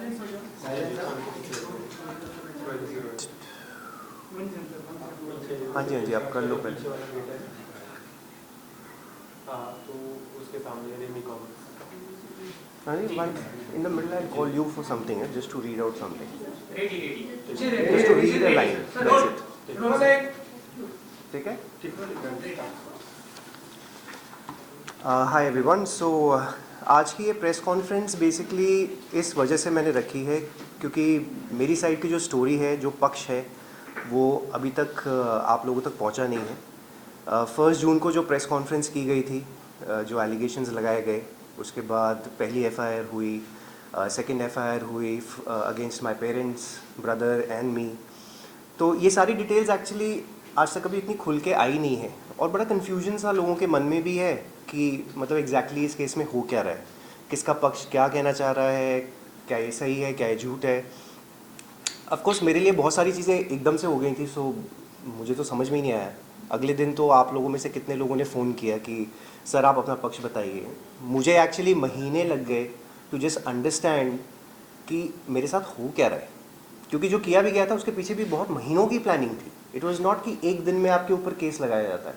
हाँ जी हाँ जी, आप कर लो पहले। हाँ, तो उसके सामने रेमी कॉमिक्स। हाँ जी, भाई in the middle I'll call you for something, just to read out something. Ready. Just to read a line, that's it. ठीक है? हाय एवरीवन, सो आज की ये प्रेस कॉन्फ्रेंस बेसिकली इस वजह से मैंने रखी है क्योंकि मेरी साइड की जो स्टोरी है, जो पक्ष है, वो अभी तक आप लोगों तक पहुंचा नहीं है। 1 जून को जो प्रेस कॉन्फ्रेंस की गई थी, जो एलिगेशंस लगाए गए, उसके बाद पहली एफआईआर हुई, सेकंड एफआईआर हुई against my parents, brother and me. तो ये सारी डिटेल्स एक्चुअली आज तक कभी इतनी खुल के आई नहीं है और बड़ा कन्फ्यूजन सा लोगों के मन में भी है कि मतलब एग्जैक्टली इस केस में हो क्या रहा है, किसका पक्ष क्या कहना चाह रहा है, क्या ये सही है, क्या ये झूठ है। ऑफ कोर्स मेरे लिए बहुत सारी चीज़ें एकदम से हो गई थी, सो मुझे तो समझ में ही नहीं आया। अगले दिन तो आप लोगों में से कितने लोगों ने फ़ोन किया कि सर आप अपना पक्ष बताइए। मुझे एक्चुअली महीने लग गए टू जस्ट अंडरस्टैंड कि मेरे साथ हो क्या रहा है, क्योंकि जो किया भी गया था उसके पीछे भी बहुत महीनों की प्लानिंग थी। इट वाज नॉट कि एक दिन में आपके ऊपर केस लगाया जाता है।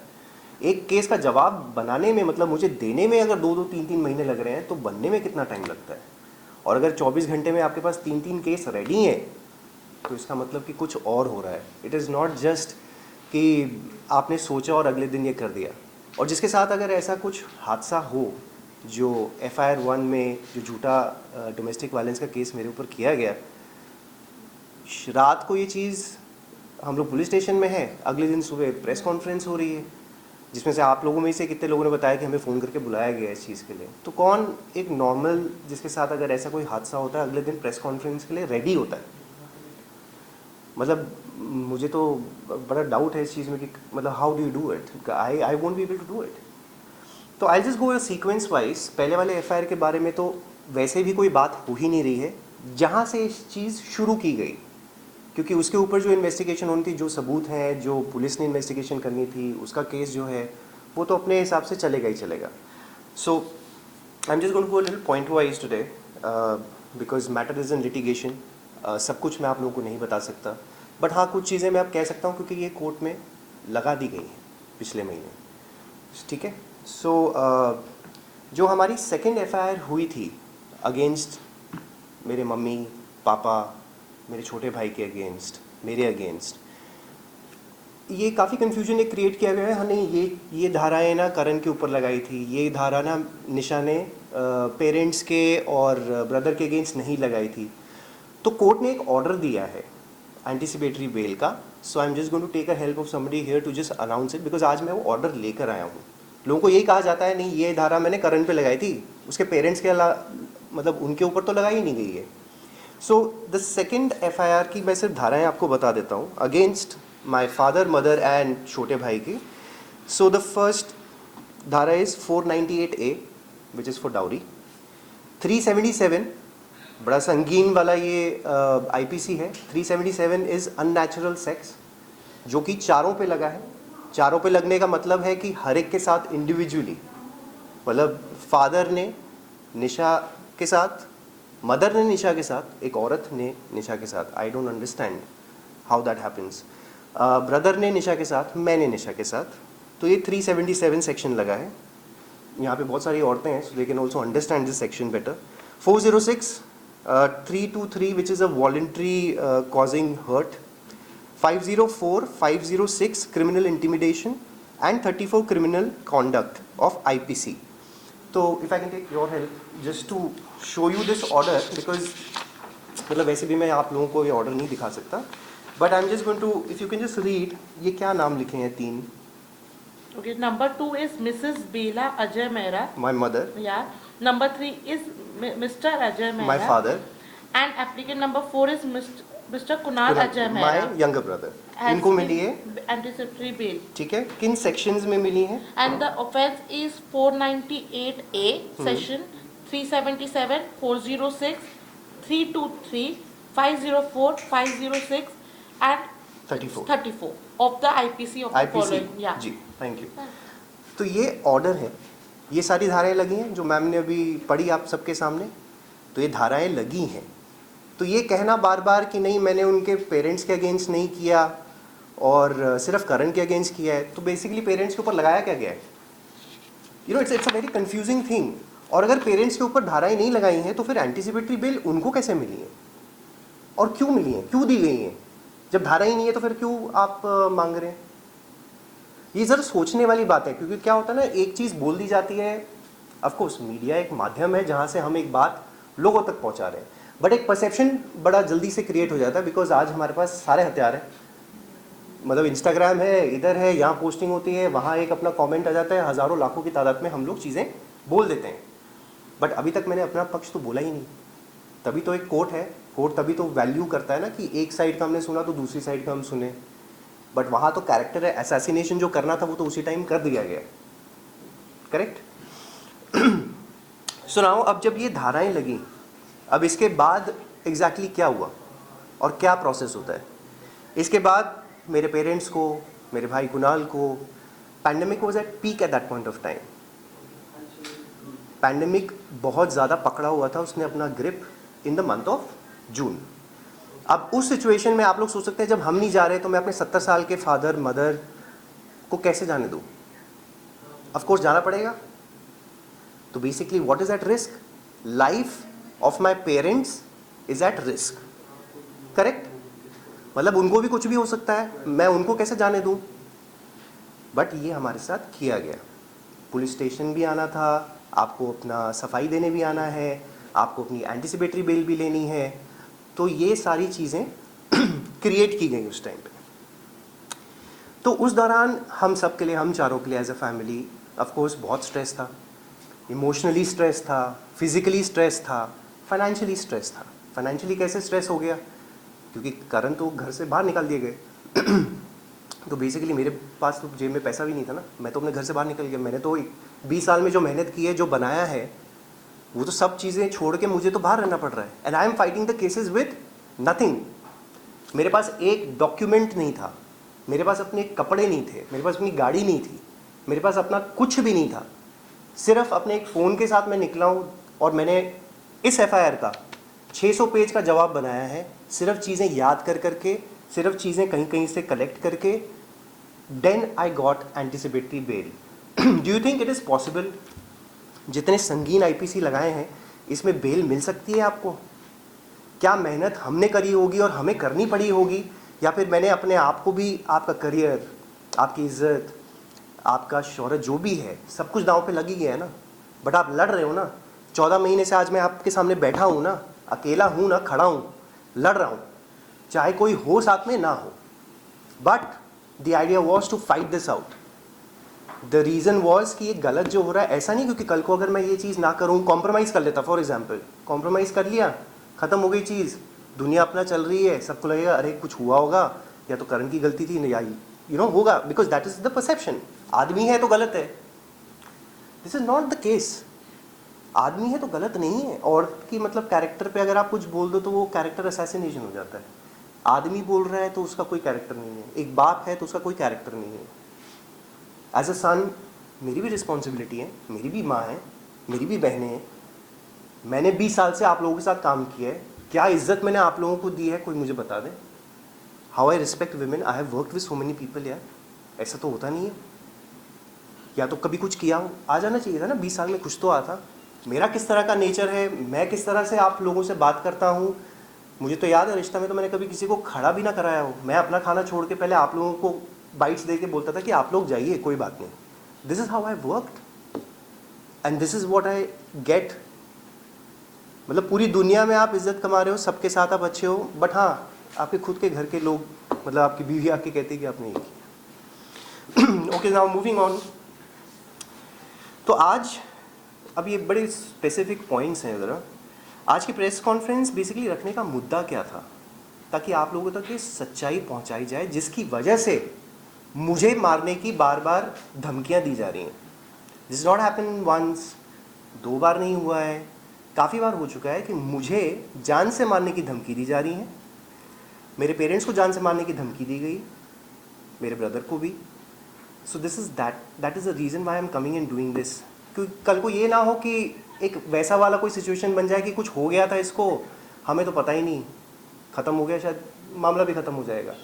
एक केस का जवाब बनाने में, मतलब मुझे देने में अगर 2-2, 3-3 महीने लग रहे हैं तो बनने में कितना टाइम लगता है। और अगर 24 घंटे में आपके पास 3-3 केस रेडी हैं तो इसका मतलब कि कुछ और हो रहा है। इट इज़ नॉट जस्ट कि आपने सोचा और अगले दिन ये कर दिया। और जिसके साथ अगर ऐसा कुछ हादसा हो, जो FIR 1 में जो झूठा डोमेस्टिक वायलेंस का केस मेरे ऊपर किया गया, रात को ये चीज़ हम लोग पुलिस स्टेशन में है, अगले दिन सुबह प्रेस कॉन्फ्रेंस हो रही है, जिसमें से आप लोगों में से कितने लोगों ने बताया कि हमें फ़ोन करके बुलाया गया इस चीज़ के लिए। तो कौन एक नॉर्मल जिसके साथ अगर ऐसा कोई हादसा होता है अगले दिन प्रेस कॉन्फ्रेंस के लिए रेडी होता है? मतलब मुझे तो बड़ा डाउट है इस चीज़ में कि मतलब how do you do it. I won't be able to do it. तो I just go sequence wise. पहले वाले FIR के बारे में तो वैसे भी कोई बात हो ही नहीं रही है, जहाँ से इस चीज़ शुरू की गई, क्योंकि उसके ऊपर जो इन्वेस्टिगेशन होनी थी, जो सबूत हैं, जो पुलिस ने इन्वेस्टिगेशन करनी थी, उसका केस जो है वो तो अपने हिसाब से चलेगा ही चलेगा। So I am just going to go little point wise today because matter is in litigation. सब कुछ मैं आप लोगों को नहीं बता सकता, बट हाँ कुछ चीज़ें मैं अब कह सकता हूँ क्योंकि ये कोर्ट में लगा दी गई हैं पिछले महीने। ठीक है। सो जो हमारी सेकेंड FIR हुई थी अगेंस्ट मेरे मम्मी पापा, मेरे छोटे भाई के अगेंस्ट, मेरे अगेंस्ट, ये काफ़ी कन्फ्यूजन एक क्रिएट किया गया है। हाँ नहीं, ये धाराएं ना करण के ऊपर लगाई थी, ये धारा ना निशा ने पेरेंट्स के और ब्रदर के अगेंस्ट नहीं लगाई थी। तो कोर्ट ने एक ऑर्डर दिया है एंटिसिपेटरी बेल का। So I am just going to take a help of somebody here to just announce it, because आज मैं वो ऑर्डर लेकर आया हूँ। लोगों को यही कहा जाता है नहीं ये धारा मैंने करण पे लगाई थी, उसके पेरेंट्स के मतलब उनके ऊपर तो लगाई ही नहीं गई है। सो द सेकेंड FIR की मैं सिर्फ धाराएं आपको बता देता हूँ against my father, mother and छोटे भाई की। सो द फर्स्ट धारा is 498A which is for dowry. 377 बड़ा संगीन वाला ये IPC है। 377 इज़ अननेचुरल सेक्स, जो कि चारों पे लगा है। चारों पे लगने का मतलब है कि हर एक के साथ इंडिविजुअली, मतलब फादर ने निशा के साथ, मदर ने निशा के साथ, एक औरत ने निशा के साथ। I don't understand how that happens. Brother ने निशा के साथ, मैंने निशा के साथ। तो ये 377 सेक्शन लगा है। यहाँ पे बहुत सारी औरतें हैं, so they can also understand this section better. 406 323 which is a voluntary causing hurt. 504 506 criminal intimidation and 34 criminal conduct of IPC. So if I can take your help just to show you this order, because मतलब वैसे भी मैं आप लोगों को ये order नहीं दिखा सकता, but I am just going to, if you can just read, ये क्या नाम लिखे हैं 3। Okay, number 2 is Mrs. Bela Ajay Mehra. My mother. Yeah. Number 3 is Mr. Ajay Mehra. My father. And applicant number 4 is Mr. Kunal Ajay Mehra. My younger brother. इनको मिली है anticipatory bail. ठीक है। किन सेक्शंस में मिली है? And the offence is 498A section 377 406 323 504 506 and 34 of the IPC of the following. Yeah. जी, thank you. तो ये ऑर्डर है, ये सारी धाराएं लगी हैं जो मैम ने अभी पढ़ी आप सबके सामने। तो ये धाराएं लगी हैं, तो ये कहना बार बार कि नहीं मैंने उनके पेरेंट्स के अगेंस्ट नहीं किया और सिर्फ करण के अगेंस्ट किया है, तो बेसिकली पेरेंट्स के ऊपर लगाया क्या गया है? You know it's a very confusing thing. और अगर पेरेंट्स के ऊपर धाराएं नहीं लगाई हैं तो फिर एंटीसिपेटरी बेल उनको कैसे मिली है और क्यों मिली है, क्यों दी गई है? जब धारा ही नहीं है तो फिर क्यों आप मांग रहे हैं? ये ज़रा सोचने वाली बात है, क्योंकि क्या होता है ना, एक चीज़ बोल दी जाती है, ऑफ कोर्स मीडिया एक माध्यम है जहाँ से हम एक बात लोगों तक पहुँचा रहे हैं, बट एक परसेप्शन बड़ा जल्दी से क्रिएट हो जाता है, बिकॉज आज हमारे पास सारे हथियार हैं। मतलब इंस्टाग्राम है, इधर है, यहाँ पोस्टिंग होती है, वहाँ एक अपना कमेंट आ जाता है, हज़ारों लाखों की तादाद में हम लोग चीज़ें बोल देते हैं। बट अभी तक मैंने अपना पक्ष तो बोला ही नहीं। तभी तो एक कोर्ट है, कोर्ट तभी तो वैल्यू करता है ना कि एक साइड का हमने सुना तो दूसरी साइड का हम सुने। बट वहाँ तो कैरेक्टर असैसिनेशन जो करना था वो तो उसी टाइम कर दिया गया, करेक्ट? सुनाओ, अब जब ये धाराएं लगी, अब इसके बाद एग्जैक्टली क्या हुआ और क्या प्रोसेस होता है? इसके बाद मेरे पेरेंट्स को, मेरे भाई कुणाल को, pandemic was at peak at that point of time. Pandemic बहुत ज़्यादा पकड़ा हुआ था, उसने अपना grip in the month of June. अब उस सिचुएशन में आप लोग सोच सकते हैं जब हम नहीं जा रहे तो मैं अपने 70 साल के फादर मदर को कैसे जाने दूँ? ऑफ कोर्स जाना पड़ेगा। तो basically what is at risk? Life of my parents is at risk, correct? मतलब उनको भी कुछ भी हो सकता है, मैं उनको कैसे जाने दूँ? बट ये हमारे साथ किया गया। पुलिस स्टेशन भी आना था, आपको अपना सफाई देने भी आना है, आपको अपनी एंटीसिपेटरी बेल भी लेनी है, तो ये सारी चीज़ें क्रिएट की गई उस टाइम पे। तो उस दौरान हम सब के लिए, हम चारों के लिए as a family of course बहुत स्ट्रेस था। इमोशनली स्ट्रेस था, फिजिकली स्ट्रेस था, फाइनेंशियली स्ट्रेस था। फाइनेंशियली कैसे स्ट्रेस हो गया? क्योंकि करण तो घर से बाहर निकाल दिए गए। तो बेसिकली मेरे पास तो जेब में पैसा भी नहीं था ना, मैं तो अपने घर से बाहर निकल गया। मैंने तो 20 साल में जो मेहनत की है, जो बनाया है, वो तो सब चीज़ें छोड़ के मुझे तो बाहर रहना पड़ रहा है। And I am fighting the cases with nothing. मेरे पास एक डॉक्यूमेंट नहीं था, मेरे पास अपने कपड़े नहीं थे, मेरे पास अपनी गाड़ी नहीं थी, मेरे पास अपना कुछ भी नहीं था। सिर्फ अपने एक फ़ोन के साथ मैं निकला हूँ और मैंने इस FIR का 600 पेज का जवाब बनाया है, सिर्फ चीज़ें याद कर करके, सिर्फ चीज़ें कहीं कहीं से कलेक्ट करके। Then I got anticipatory bail. Do you think it is possible? जितने संगीन IPC लगाए हैं, इसमें बेल मिल सकती है आपको? क्या मेहनत हमने करी होगी और हमें करनी पड़ी होगी, या फिर मैंने अपने आप को भी, आपका करियर, आपकी इज्जत, आपका शोहरत जो भी है, सब कुछ दांव पे लग ही गया है ना। बट आप लड़ रहे हो ना। 14 महीने से आज मैं आपके सामने बैठा हूँ ना, अकेला हूँ ना, खड़ा हूँ, लड़ रहा हूँ, चाहे कोई हो साथ में ना हो। But the idea was to fight this out. The reason was कि ये गलत जो हो रहा है, ऐसा नहीं क्योंकि कल को अगर मैं ये चीज़ ना करूँ, कॉम्प्रोमाइज़ कर लेता, फॉर एग्जाम्पल कॉम्प्रोमाइज़ कर लिया, ख़त्म हो गई चीज़, दुनिया अपना चल रही है, सबको लगेगा अरे कुछ हुआ होगा, या तो करण की गलती थी, या यू नो होगा, because that is the perception. आदमी है तो गलत है। This is not the case. आदमी है तो गलत नहीं है। औरत की मतलब कैरेक्टर पे अगर आप कुछ बोल दो तो वो कैरेक्टर असैसिनेशन हो जाता है। आदमी बोल रहा है तो उसका कोई कैरेक्टर नहीं है, एक बाप है तो उसका कोई कैरेक्टर नहीं है। एज अ सन मेरी भी रिस्पॉन्सिबिलिटी है, मेरी भी माँ है, मेरी भी बहनें हैं। मैंने 20 साल से आप लोगों के साथ काम किया है, क्या इज्जत मैंने आप लोगों को दी है कोई मुझे बता दे? How I respect women, I have worked with so many people यार। ऐसा तो होता नहीं है। या तो कभी कुछ किया हो, आ जाना चाहिए था ना, 20 साल में कुछ तो आता। मेरा किस तरह का नेचर है, मैं किस तरह से आप लोगों से बात करता हूँ, मुझे तो याद है रिश्ता में तो मैंने कभी किसी को खड़ा भी ना कराया हो। मैं अपना खाना छोड़ के पहले आप लोगों को बाइट्स दे के बोलता था कि आप लोग जाइए, कोई बात नहीं। This is how I worked and this is what I get. मतलब पूरी दुनिया में आप इज्जत कमा रहे हो, सबके साथ आप अच्छे हो, बट हाँ आपके खुद के घर के लोग, मतलब आपकी बीवी आके कहती है कि आपने ये किया। Okay, now moving on. तो आज अब ये बड़े स्पेसिफिक पॉइंट्स हैं ज़रा। आज की प्रेस कॉन्फ्रेंस बेसिकली रखने का मुद्दा क्या था, ताकि आप लोगों तक ये सच्चाई पहुंचाई जाए जिसकी वजह से मुझे मारने की बार बार धमकियां दी जा रही हैं। दिस नॉट हैपन वंस, 2 बार नहीं हुआ है, काफ़ी बार हो चुका है कि मुझे जान से मारने की धमकी दी जा रही है। मेरे पेरेंट्स को जान से मारने की धमकी दी गई, मेरे ब्रदर को भी। So this is that is the reason why I am coming and doing this. क्योंकि कल को ये ना हो कि एक वैसा वाला कोई सिचुएशन बन जाए कि कुछ हो गया था इसको, हमें तो पता ही नहीं, ख़त्म हो गया, शायद मामला भी ख़त्म हो जाएगा।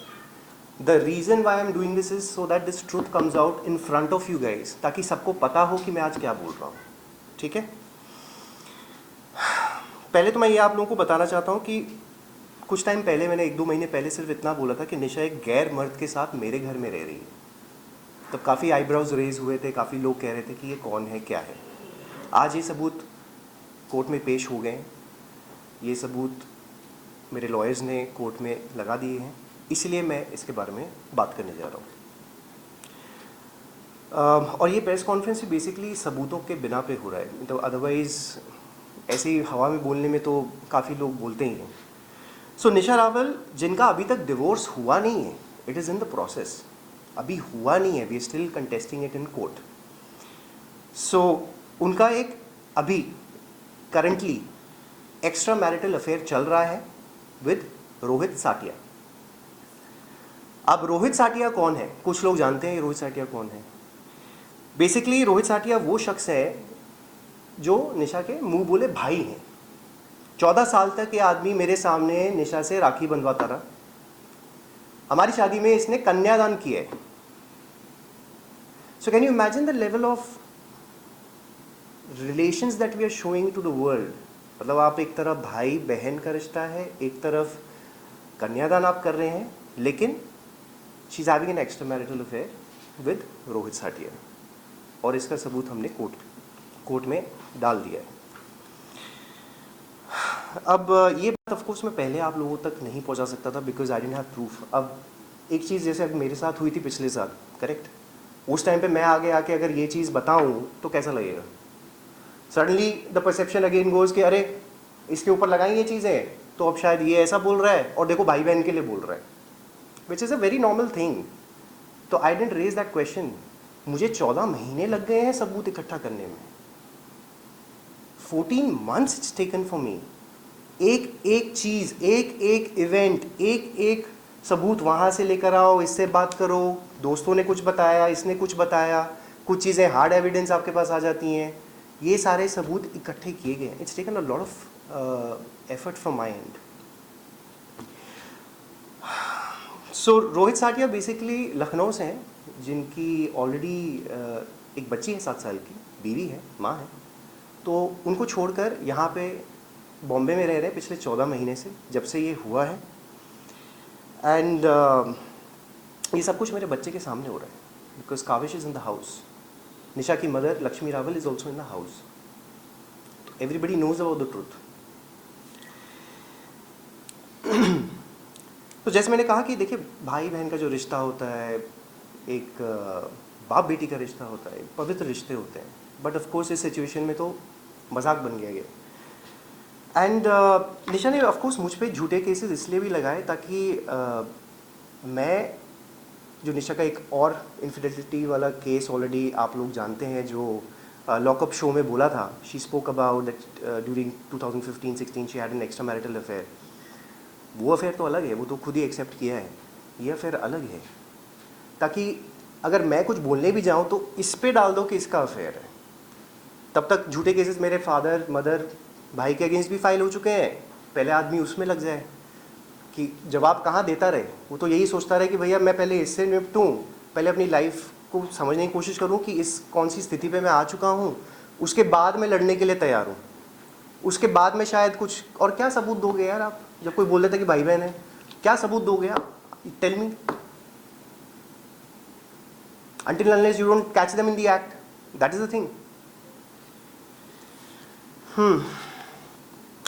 The reason why I am doing this is so that this truth comes out in front of you guys, ताकि सबको पता हो कि मैं आज क्या बोल रहा हूँ, ठीक है। पहले तो मैं ये आप लोगों को बताना चाहता हूँ कि कुछ टाइम पहले मैंने 1-2 महीने पहले सिर्फ इतना बोला था कि निशा एक गैर मर्द के साथ मेरे घर में रह रही है। तब काफ़ी आईब्राउज रेज हुए थे, काफ़ी लोग कह रहे थे कि ये कौन है, क्या है। आज ये सबूत कोर्ट में पेश हो गए, ये सबूत मेरे लॉयर्स ने कोर्ट में लगा दिए हैं, इसलिए मैं इसके बारे में बात करने जा रहा हूँ। और ये प्रेस कॉन्फ्रेंस भी बेसिकली सबूतों के बिना पे हो रहा है, तो अदरवाइज़ ऐसे ही हवा में बोलने में तो काफ़ी लोग बोलते ही हैं। सो निशा रावल, जिनका अभी तक डिवोर्स हुआ नहीं है, it is in the process, अभी हुआ नहीं है, we are still contesting it in court. So उनका एक अभी करंटली एक्स्ट्रा मैरिटल अफेयर चल रहा है विद रोहित साटिया। अब रोहित साटिया कौन है? कुछ लोग जानते हैं रोहित साटिया कौन है। बेसिकली रोहित साटिया वो शख्स है जो निशा के मुंह बोले भाई हैं। 14 साल तक ये आदमी मेरे सामने निशा से राखी बंधवाता रहा। हमारी शादी में इसने कन्यादान किया है। So can you imagine the level of relations that we are showing to the world. मतलब आप एक तरफ भाई बहन का रिश्ता है, एक तरफ कन्यादान आप कर रहे हैं, लेकिन she is having an extra marital affair with Rohit Satiya, और इसका सबूत हमने कोर्ट में डाल दिया है। अब ये बात ऑफ कोर्स मैं पहले आप लोगों तक नहीं पहुंचा सकता था because I didn't have proof. अब एक चीज़ जैसे अब मेरे साथ हुई थी पिछले साल, करेक्ट, उस टाइम पे मैं आगे आके अगर ये चीज़ बताऊं तो कैसा लगेगा। Suddenly the perception again goes कि अरे इसके ऊपर लगाई ये चीज़ें तो अब शायद ये ऐसा बोल रहा है और देखो भाई बहन के लिए बोल रहा है, which is a very normal thing. तो I didn't raise that question. मुझे 14 महीने लग गए हैं सबूत इकट्ठा करने में। 14 months it's taken for me। एक एक चीज़, एक एक इवेंट, एक एक सबूत वहाँ से लेकर आओ, इससे बात करो, दोस्तों ने कुछ बताया, इसने कुछ बताया, कुछ चीज़ें हार्ड एविडेंस आपके पास आ जाती हैं, ये सारे सबूत इकट्ठे किए गए। It's taken a lot of effort from my end. So Rohit Satiya basically Lucknow से हैं, जिनकी ऑलरेडी एक बच्ची है 7 साल की, बीवी है, माँ है। तो उनको छोड़कर यहाँ पे बॉम्बे में रह रहे हैं पिछले 14 महीने से, जब से ये हुआ है। एंड ये सब कुछ मेरे बच्चे के सामने हो रहा है because Kavish is in the house. Nisha की mother Lakshmi Rawal is also in the house. तो everybody knows about the truth. तो जैसे मैंने कहा कि देखिए, भाई बहन का जो रिश्ता होता है, एक बाप बेटी का रिश्ता होता है, पवित्र रिश्ते होते हैं, बट ऑफ कोर्स इस सिचुएशन में तो मजाक बन गया ये। एंड निशा ने ऑफ कोर्स मुझ पे झूठे केसेस इसलिए भी लगाए ताकि मैं, जो निशा का एक और इनफिडेलिटी वाला केस ऑलरेडी आप लोग जानते हैं, जो लॉकअप शो में बोला था, she spoke about that during 2015-16 she had an extra marital affair. वो अफेयर तो अलग है, वो तो खुद ही एक्सेप्ट किया है, ये अफेयर अलग है। ताकि अगर मैं कुछ बोलने भी जाऊँ तो इस पे डाल दो कि इसका अफेयर है, तब तक झूठे केसेस मेरे फादर मदर भाई के अगेंस्ट भी फाइल हो चुके हैं। पहले आदमी उसमें लग जाए कि जवाब कहाँ देता रहे, वो तो यही सोचता रहे कि भैया मैं पहले इससे निपटूँ, पहले अपनी लाइफ को समझने की कोशिश करूँ कि इस कौन सी स्थिति पे मैं आ चुका हूँ, उसके बाद मैं लड़ने के लिए तैयार हूँ, उसके बाद में शायद कुछ। और क्या सबूत दोगे यार आप, जब कोई बोल देता कि भाई बहन है, क्या सबूत दोगे आप? Tell me. until unless you don't catch them in the act, that is the thing।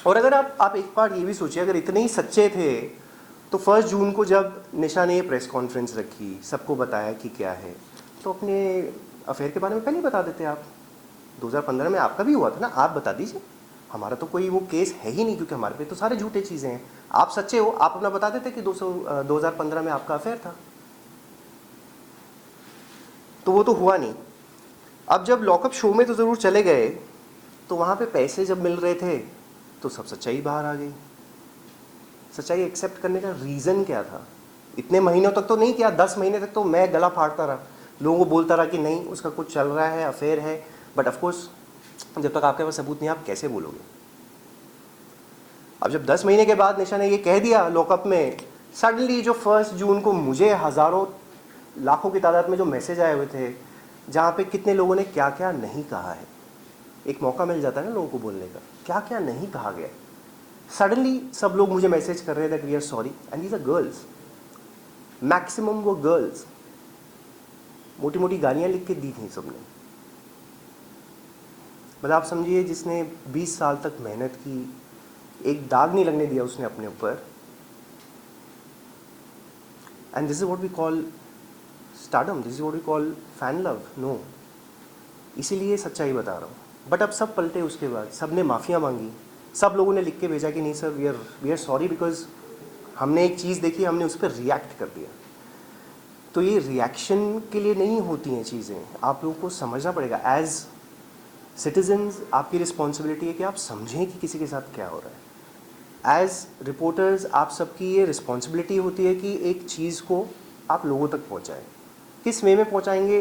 और अगर आप एक बार ये भी सोचिए, अगर इतने ही सच्चे थे तो 1 जून को जब निशा ने ये प्रेस कॉन्फ्रेंस रखी, सबको बताया कि क्या है, तो अपने अफेयर के बारे में पहले ही बता देते आप। 2015 में आपका भी हुआ था ना, आप बता दीजिए। हमारा तो कोई वो केस है ही नहीं, क्योंकि हमारे पे तो सारे झूठे चीज़ें हैं। आप सच्चे हो, आप अपना बता देते कि 2015 में आपका अफेयर था। तो वो तो हुआ नहीं। अब जब लॉकअप शो में तो ज़रूर चले गए, तो वहाँ पे पैसे जब मिल रहे थे तो सब सच्चाई बाहर आ गई। सच्चाई एक्सेप्ट करने का रीज़न क्या था? इतने महीनों तक तो नहीं किया, 10 महीने तक तो मैं गला फाड़ता रहा, लोगों को बोलता रहा कि नहीं उसका कुछ चल रहा है, अफेयर है। बट ऑफकोर्स जब तक आपके पास सबूत नहीं, आप कैसे बोलोगे? अब जब 10 महीने के बाद निशा ने ये कह दिया लॉकअप में, सडनली जो 1 जून को मुझे हज़ारों लाखों की तादाद में जो मैसेज आए हुए थे, जहाँ पे कितने लोगों ने क्या क्या नहीं कहा है, एक मौका मिल जाता है ना लोगों को बोलने का, क्या क्या नहीं कहा गया। सडनली सब लोग मुझे मैसेज कर रहे हैं that we are sorry, and these are girls, maximum वो गर्ल्स, मोटी मोटी गालियाँ लिख के दी थी सबने। मतलब आप समझिए, जिसने 20 साल तक मेहनत की, एक दाग नहीं लगने दिया उसने अपने ऊपर, and this is what we call stardom, this is what we call fan love. No, इसीलिए सच्चाई बता रहा हूँ। बट अब सब पलटे, उसके बाद सब ने माफ़िया मांगी, सब लोगों ने लिख के भेजा कि नहीं sir we are sorry because हमने एक चीज़ देखी, हमने उस पर रिएक्ट कर दिया। तो ये रिएक्शन के लिए नहीं होती हैं चीज़ें, आप लोगों को समझना पड़ेगा। एज सिटीजन्स आपकी रिस्पॉन्सिबिलिटी है कि आप समझें कि किसी के साथ क्या हो रहा है। एज रिपोर्टर्स आप सबकी ये रिस्पॉन्सिबिलिटी होती है कि एक चीज़ को आप लोगों तक पहुंचाएं। किस वे में पहुंचाएंगे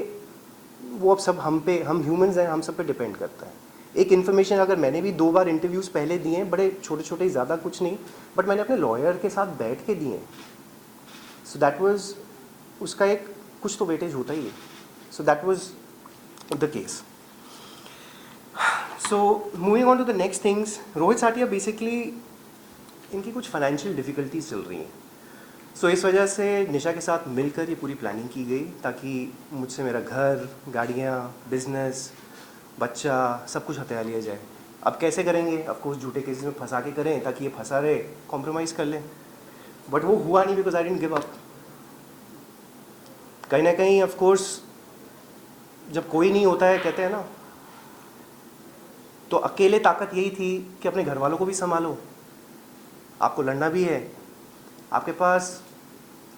वो अब सब हम ह्यूमंस हैं, हम सब पे डिपेंड करता है। एक इन्फॉर्मेशन अगर मैंने भी 2 बार इंटरव्यूज़ पहले दिए हैं, बड़े छोटे छोटे, ज़्यादा कुछ नहीं, बट मैंने अपने लॉयर के साथ बैठ के दिए, सो दैट वाज, उसका एक कुछ तो वेटेज होता ही है। So that was the case. So moving on to the next things, Rohit Satiya basically इनकी कुछ फाइनेंशियल डिफ़िकल्टीज चल रही हैं। सो इस वजह से निशा के साथ मिलकर ये पूरी प्लानिंग की गई ताकि मुझसे मेरा घर, गाड़ियाँ, बिजनेस, बच्चा, सब कुछ हथिया लिया जाए। अब कैसे करेंगे? ऑफ कोर्स झूठे केसेस में फंसा के करें ताकि ये फंसा रहे, कॉम्प्रोमाइज़ कर लें, बट वो हुआ नहीं because I didn't give up. कहीं ना कहीं ऑफ कोर्स जब कोई नहीं होता है, कहते हैं ना, तो अकेले ताकत यही थी कि अपने घर वालों को भी संभालो, आपको लड़ना भी है, आपके पास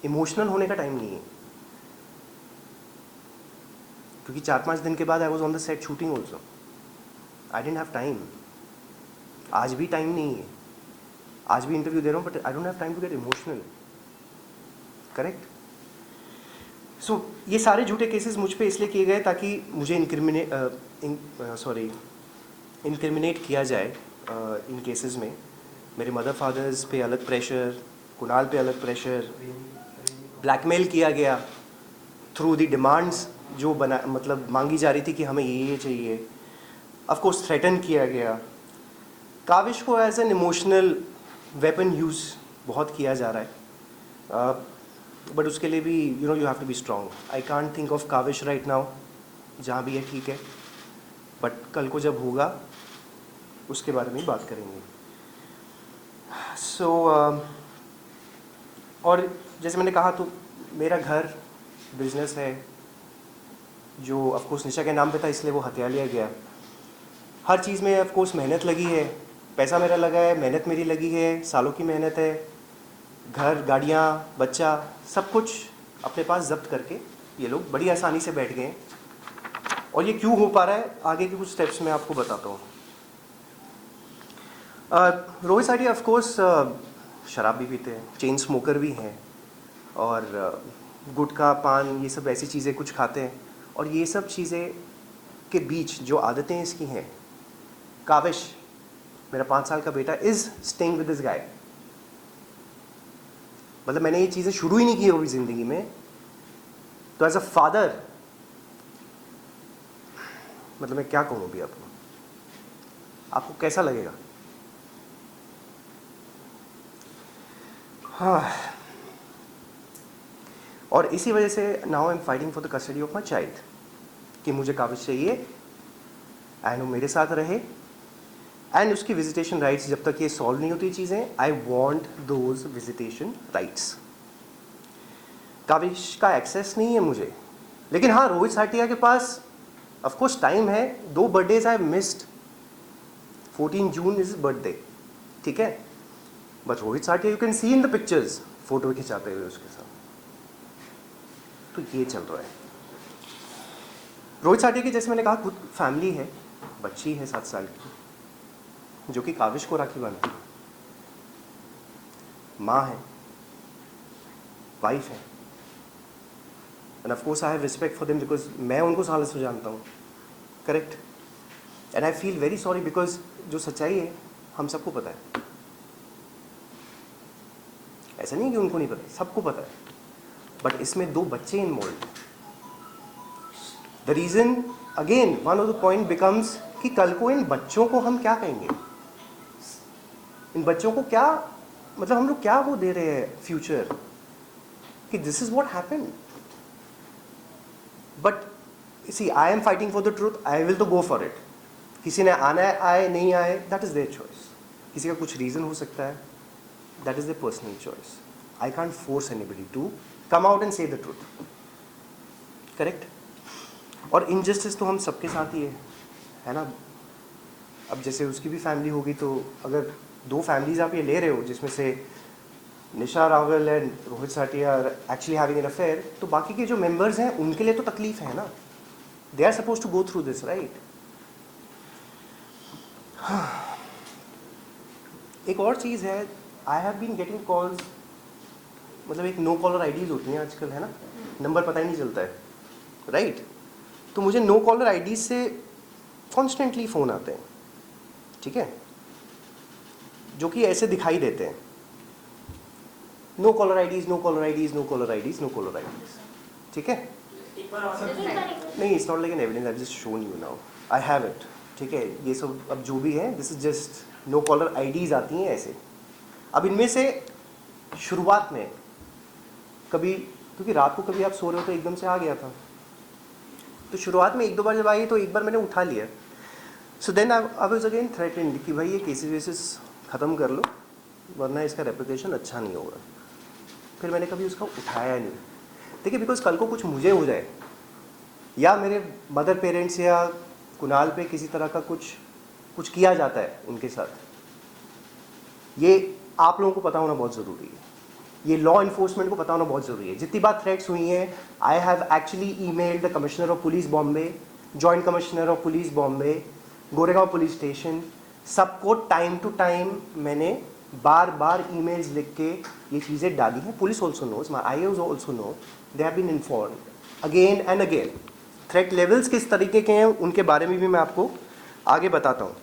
इमोशनल होने का टाइम नहीं है। क्योंकि 4-5 दिन के बाद I was on the set shooting also, I didn't have time. आज भी टाइम नहीं है, आज भी इंटरव्यू दे रहा हूँ, but I don't have time to get emotional. Correct? So ये सारे झूठे केसेस मुझ पे इसलिए किए गए ताकि मुझे इनक्रिमिनेट किया जाए इन केसेस में। मेरे मदर फादर्स पे अलग प्रेशर, कुणाल पे अलग प्रेशर, ब्लैकमेल किया गया थ्रू द डिमांड्स जो मतलब मांगी जा रही थी कि हमें ये चाहिए। ऑफ कोर्स थ्रेटन किया गया। काविश को as an emotional weapon use बहुत किया जा रहा है, बट उसके लिए भी you have to be strong. I can't think of Kavish right now, जहाँ भी है ठीक है, बट कल को जब होगा उसके बारे में बात करेंगे। सो और जैसे मैंने कहा, तो मेरा घर, बिजनेस है जो ऑफ कोर्स निशा के नाम पे था, इसलिए वो हथिया लिया गया। हर चीज़ में ऑफ कोर्स मेहनत लगी है, पैसा मेरा लगा है, मेहनत मेरी लगी है, सालों की मेहनत है। घर, गाड़ियाँ, बच्चा, सब कुछ अपने पास जब्त करके ये लोग बड़ी आसानी से बैठ गए। और ये क्यों हो पा रहा है, आगे के कुछ स्टेप्स मैं आपको बताता हूँ। रोहित साटिया ऑफ कोर्स शराब भी पीते हैं, चेन स्मोकर भी हैं, और गुटखा, पान, ये सब ऐसी चीज़ें कुछ खाते हैं। और ये सब चीज़ें के बीच जो आदतें इसकी हैं, काविश मेरा 5 साल का बेटा is staying with this guy. मतलब मैंने ये चीज़ें शुरू ही नहीं की होगी ज़िंदगी में, तो एज अ फादर मतलब मैं क्या कहूँ अभी आपको कैसा लगेगा? हाँ, और इसी वजह से now I am fighting for the custody of my child, कि मुझे काबिज चाहिए एंड वो मेरे साथ रहे, एंड उसकी विजिटेशन राइट्स जब तक ये सॉल्व नहीं होती चीज़ें, I want those visitation rights. काबिज का एक्सेस नहीं है मुझे, लेकिन हाँ, रोहित साटिया के पास ऑफ कोर्स टाइम है। 2 birthdays I missed, 14 June is birthday, ठीक है, but Rohit Satiya you can see in the pictures, photo खिंचाते हुए उसके साथ। तो ये चल रहा है। रोहित साटिया की, जैसे मैंने कहा, खुद फैमिली है, बच्ची है 7 साल की, जो कि काविश को राखी बांधती है, माँ है, वाइफ है, and of course I have respect for them because मैं उनको सालों से जानता हूँ। Correct? And I feel very sorry because जो सच्चाई है हम सबको पता है। ऐसा नहीं कि उनको नहीं पता, सबको पता है, बट इसमें 2 बच्चे involve. The reason again one of the point becomes कि कल को इन बच्चों को हम क्या कहेंगे, इन बच्चों को क्या मतलब हम लोग क्या वो दे रहे हैं फ्यूचर कि this is what happened. But see I am fighting for the truth, I will तो गो फॉर इट। किसी ने आना है आए नहीं आए दैट इज देयर चॉइस, किसी का कुछ रीज़न हो सकता है, that is their personal choice. I can't force anybody to come out and say the truth, correct. और इनजस्टिस तो हम सबके साथ ही है ना। अब जैसे उसकी भी फैमिली होगी, तो अगर 2 फैमिलीज आप ये ले रहे हो जिसमें से Nisha Rawal and Rohit Satiya are actually having an affair, तो बाकी के जो मेंबर्स हैं उनके लिए तो तकलीफ है ना, they are suppose to go through this, right. एक और चीज़ है, I have been getting calls, मतलब एक नो कॉलर आईडीज होती हैं आजकल, है ना, नंबर पता ही नहीं चलता है, राइट। तो मुझे नो कॉलर आईडीज से कॉन्स्टेंटली फ़ोन आते हैं, ठीक है, जो कि ऐसे दिखाई देते हैं, no caller IDs, no caller IDs, no caller IDs, no caller IDs, ठीक है। नहीं, it's not like an evidence, I just shown you now, I have it, ठीक है। ये सब अब जो भी है this is just no caller IDs आती हैं ऐसे। अब इनमें से शुरुआत में कभी, क्योंकि रात को कभी आप सो रहे हो तो एकदम से आ गया था, तो शुरुआत में 1-2 बार जब आई तो एक बार मैंने उठा लिया। So then I was again threatened कि भाई ये केसेस वेसेस ख़त्म कर लो वरना इसका रेपुटेशन अच्छा नहीं होगा। फिर मैंने कभी उसका उठाया नहीं, देखिए, बिकॉज कल को कुछ मुझे हो जाए या मेरे मदर पेरेंट्स या कुणाल पे किसी तरह का कुछ किया जाता है उनके साथ, ये आप लोगों को पता होना बहुत ज़रूरी है, ये लॉ इन्फोर्समेंट को पता होना बहुत ज़रूरी है। जितनी बार थ्रेट्स हुई हैं, I have actually emailed the commissioner of police Bombay, joint commissioner of police Bombay, Goregaon police station, सबको टाइम टू टाइम मैंने बार बार ईमेल्स लिख के ये चीज़ें डाली हैं। Police also knows, my I also know, they have been informed again and again. Threat levels किस तरीके के हैं उनके बारे में भी मैं आपको आगे बताता हूँ।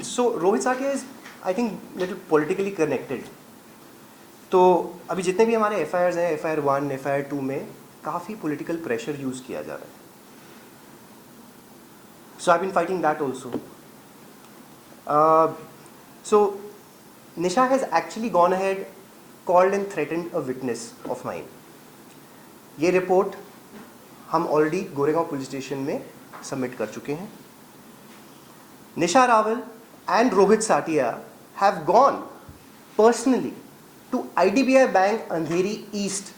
So Rohit Satiya is I think little politically connected. तो अभी जितने भी हमारे FIRs हैं, FIR 1, FIR 2 में काफ़ी पॉलिटिकल प्रेशर यूज़ किया जा रहा है। So I been fighting that also. So Nisha has actually gone ahead, called and threatened a witness of mine. ये रिपोर्ट हम ऑलरेडी गोरेगांव पुलिस स्टेशन में सबमिट कर चुके हैं। Nisha Rawal and Rohit Satiya have gone personally to IDBI bank Andheri east,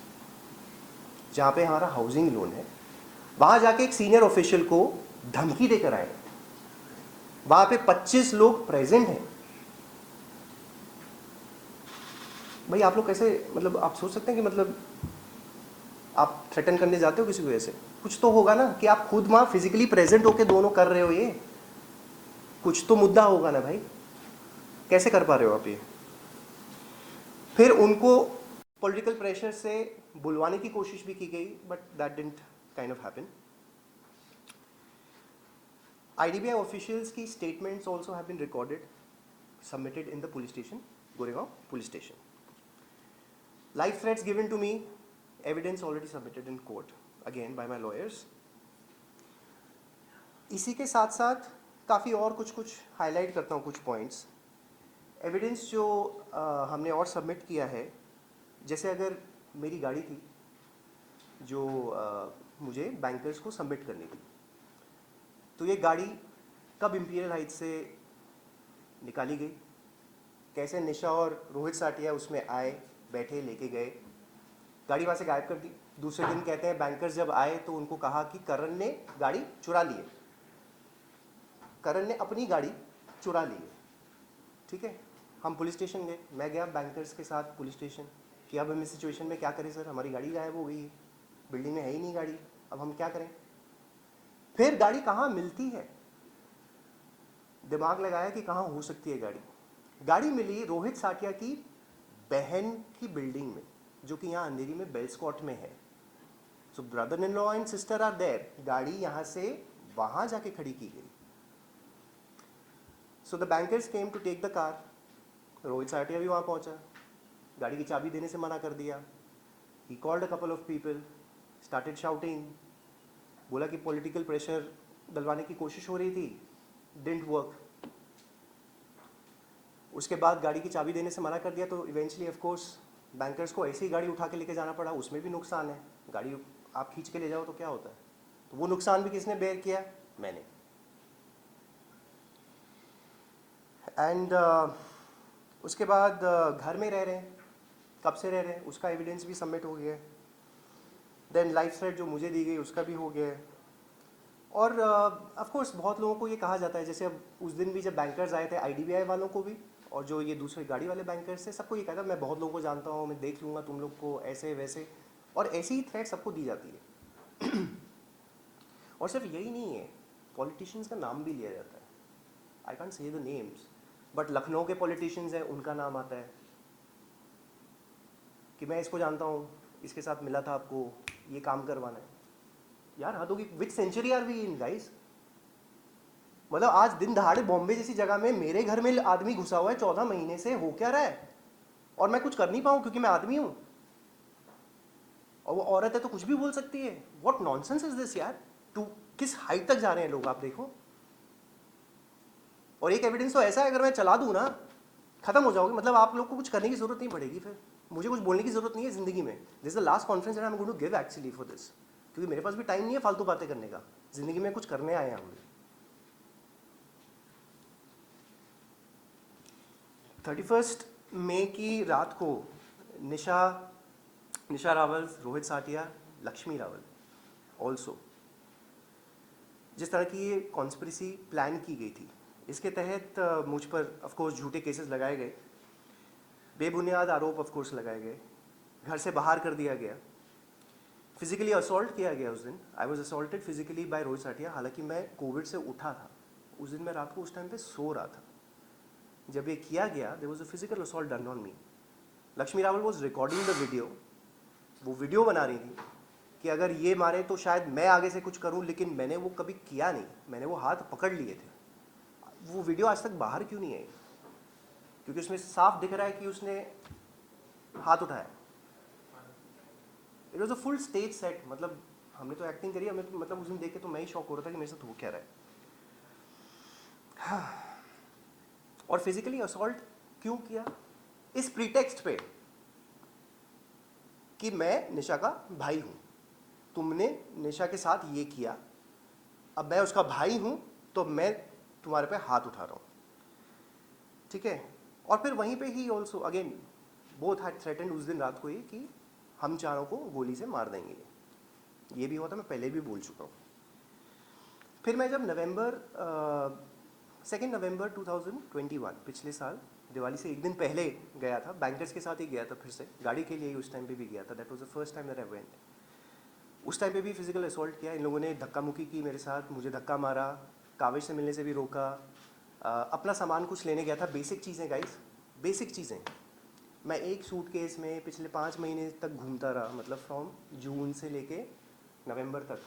जहाँ पे हमारा housing loan है, वहाँ जाके एक सीनियर ऑफिशियल को धमकी देकर आए। वहाँ पे 25 लोग प्रेजेंट हैं। भाई आप लोग कैसे, मतलब आप सोच सकते हैं कि मतलब आप थ्रेटन करने जाते हो किसी को ऐसे, कुछ तो होगा ना कि आप खुद वहाँ फिजिकली प्रेजेंट होके दोनों कर रहे हो, ये कुछ तो मुद्दा होगा ना भाई, कैसे कर पा रहे हो आप ये। फिर उनको पॉलिटिकल प्रेशर से बुलवाने की कोशिश भी की गई, but that didn't kind of happen. IDBI officials की statements also have been recorded, submitted in the police station, Goregaon police station. Life threats given to me, evidence already submitted in court again by my lawyers. इसी के साथ साथ काफ़ी और कुछ highlight करता हूँ, कुछ पॉइंट्स। एविडेंस जो हमने और सबमिट किया है, जैसे अगर मेरी गाड़ी थी जो मुझे बैंकर्स को सबमिट करनी थी, तो ये गाड़ी कब इंपीरियल हाइट से निकाली गई, कैसे निशा और रोहित साटिया उसमें आए, बैठे, लेके गए, गाड़ी वहाँ से गायब कर दी। दूसरे दिन कहते हैं बैंकर्स जब आए तो उनको कहा कि करण ने गाड़ी चुरा ली है, करण ने अपनी गाड़ी चुरा ली है, ठीक है। हम पुलिस स्टेशन गए, मैं गया बैंकर्स के साथ पुलिस स्टेशन कि अब हम इस सिचुएशन में क्या करें सर, हमारी गाड़ी गायब हो गई है, बिल्डिंग में है ही नहीं गाड़ी, अब हम क्या करें। फिर गाड़ी कहाँ मिलती है, दिमाग लगाया कि कहाँ हो सकती है गाड़ी। गाड़ी मिली रोहित साटिया की बहन की बिल्डिंग में, जो कि यहाँ अंधेरी में बेलस्कॉट में है। So brother in law and sister are there. गाड़ी यहाँ से वहाँ जाके खड़ी की गई। So the bankers came to take the car, Rohit Satiya भी वहाँ पहुँचा, गाड़ी की चाबी देने से मना कर दिया. He called a couple of people, started shouting, बोला कि पॉलिटिकल प्रेशर डलवाने की कोशिश हो रही थी, डिडंट वर्क. उसके बाद गाड़ी की चाबी देने से मना कर दिया तो इवेंचुअली ऑफ कोर्स बैंकर्स को ऐसे ही गाड़ी उठा के लेके जाना पड़ा. उसमें भी नुकसान है. गाड़ी आप खींच के ले जाओ तो क्या होता है. तो वो नुकसान भी किसने बेयर किया? मैंने. एंड उसके बाद घर में रह रहे हैं. कब से रह रहे हैं उसका एविडेंस भी सबमिट हो गया है. देन लाइफ थ्रेट जो मुझे दी गई उसका भी हो गया है. और ऑफ कोर्स बहुत लोगों को ये कहा जाता है, जैसे अब उस दिन भी जब बैंकर्स आए थे आईडीबीआई वालों को भी, और जो ये दूसरे गाड़ी वाले बैंकर्स थे, सबको ये कहता मैं बहुत लोगों को जानता हूँ, मैं देख लूँगा तुम लोग को ऐसे वैसे. और ऐसी ही थ्रेट सबको दी जाती है. और सिर्फ यही नहीं है, पॉलिटिशियंस का नाम भी लिया जाता है. I can't say the names, but Lucknow के पॉलिटिशियंस हैं उनका नाम आता है कि मैं इसको जानता हूँ, इसके साथ मिला था आपको, ये काम करवाना है. यार हद होगी. Which century are we in guys? मतलब आज दिन दहाड़े बॉम्बे जैसी जगह में मेरे घर में आदमी घुसा हुआ है 14 महीने से, हो क्या रहा है? और मैं कुछ कर नहीं पाऊँ क्योंकि मैं आदमी हूँ. और वो औरत है तो कुछ भी बोल सकती है. व्हाट नॉनसेंस इज दिस यार? टू किस हाइट तक जा रहे हैं लोग, आप देखो. और एक एविडेंस तो ऐसा है, अगर मैं चला दूँ ना, खत्म हो जाओगे. मतलब आप लोग को कुछ करने की जरूरत नहीं पड़ेगी. फिर मुझे कुछ बोलने की जरूरत नहीं है जिंदगी में. This is the last conference that I am going to give actually for this, क्योंकि मेरे पास भी टाइम नहीं है फालतू बातें करने का. जिंदगी में कुछ करने आए हैं हम. 31 मई की रात को निशा रावल, रोहित साटिया, लक्ष्मी रावल ऑल्सो, जिस तरह की ये कॉन्स्पिरेसी प्लान की गई थी, इसके तहत मुझ पर ऑफकोर्स झूठे केसेस लगाए गए, बेबुनियाद आरोप ऑफकोर्स लगाए गए, घर से बाहर कर दिया गया, फिजिकली असॉल्ट किया गया. उस दिन I was assaulted physically by Rohit Satiya. हालांकि मैं कोविड से उठा था उस दिन, मैं रात को उस टाइम पे सो रहा था जब ये किया गया. There was a physical assault done on me. Lakshmi Rawal was recording the video. वो वीडियो बना रही थी कि अगर ये मारे तो शायद मैं आगे से कुछ करूं, लेकिन मैंने वो कभी किया नहीं. मैंने वो हाथ पकड़ लिए थे. वो वीडियो आज तक बाहर क्यों नहीं आई? क्योंकि उसमें साफ दिख रहा है कि उसने हाथ उठाया. It was a full stage set. मतलब हमने तो एक्टिंग करी. हमें तो मतलब उस दिन देख के तो मैं ही शॉक हो रहा था कि मेरे साथ हो क्या रहा है. हाँ. और फिजिकली असॉल्ट क्यों किया? इस प्रीटेक्स्ट पे कि मैं निशा का भाई हूं. तुमने निशा के साथ ये किया, अब मैं उसका भाई हूं तो मैं तुम्हारे पे हाथ उठा रहा हूं. ठीक है. और फिर वहीं पे he also again both had threatened उस दिन रात को ही कि हम चारों को गोली से मार देंगे. ये भी हुआ था, मैं पहले भी बोल चुका हूँ. फिर मैं जब सेकेंड नवंबर 2021 पिछले साल दिवाली से एक दिन पहले गया था, बैंकर्स के साथ ही गया था, फिर से गाड़ी के लिए उस टाइम पे भी गया था. That was the first time that I went. उस टाइम पे भी फिजिकल असॉल्ट किया. इन लोगों ने धक्का मुक्की की मेरे साथ, मुझे धक्का मारा, कागज से मिलने से भी रोका. अपना सामान कुछ लेने गया था, बेसिक चीज़ें गाइस, बेसिक चीज़ें. मैं एक सूटकेस में पिछले 5 महीने तक घूमता रहा. मतलब फ्रॉम जून से लेके नवंबर तक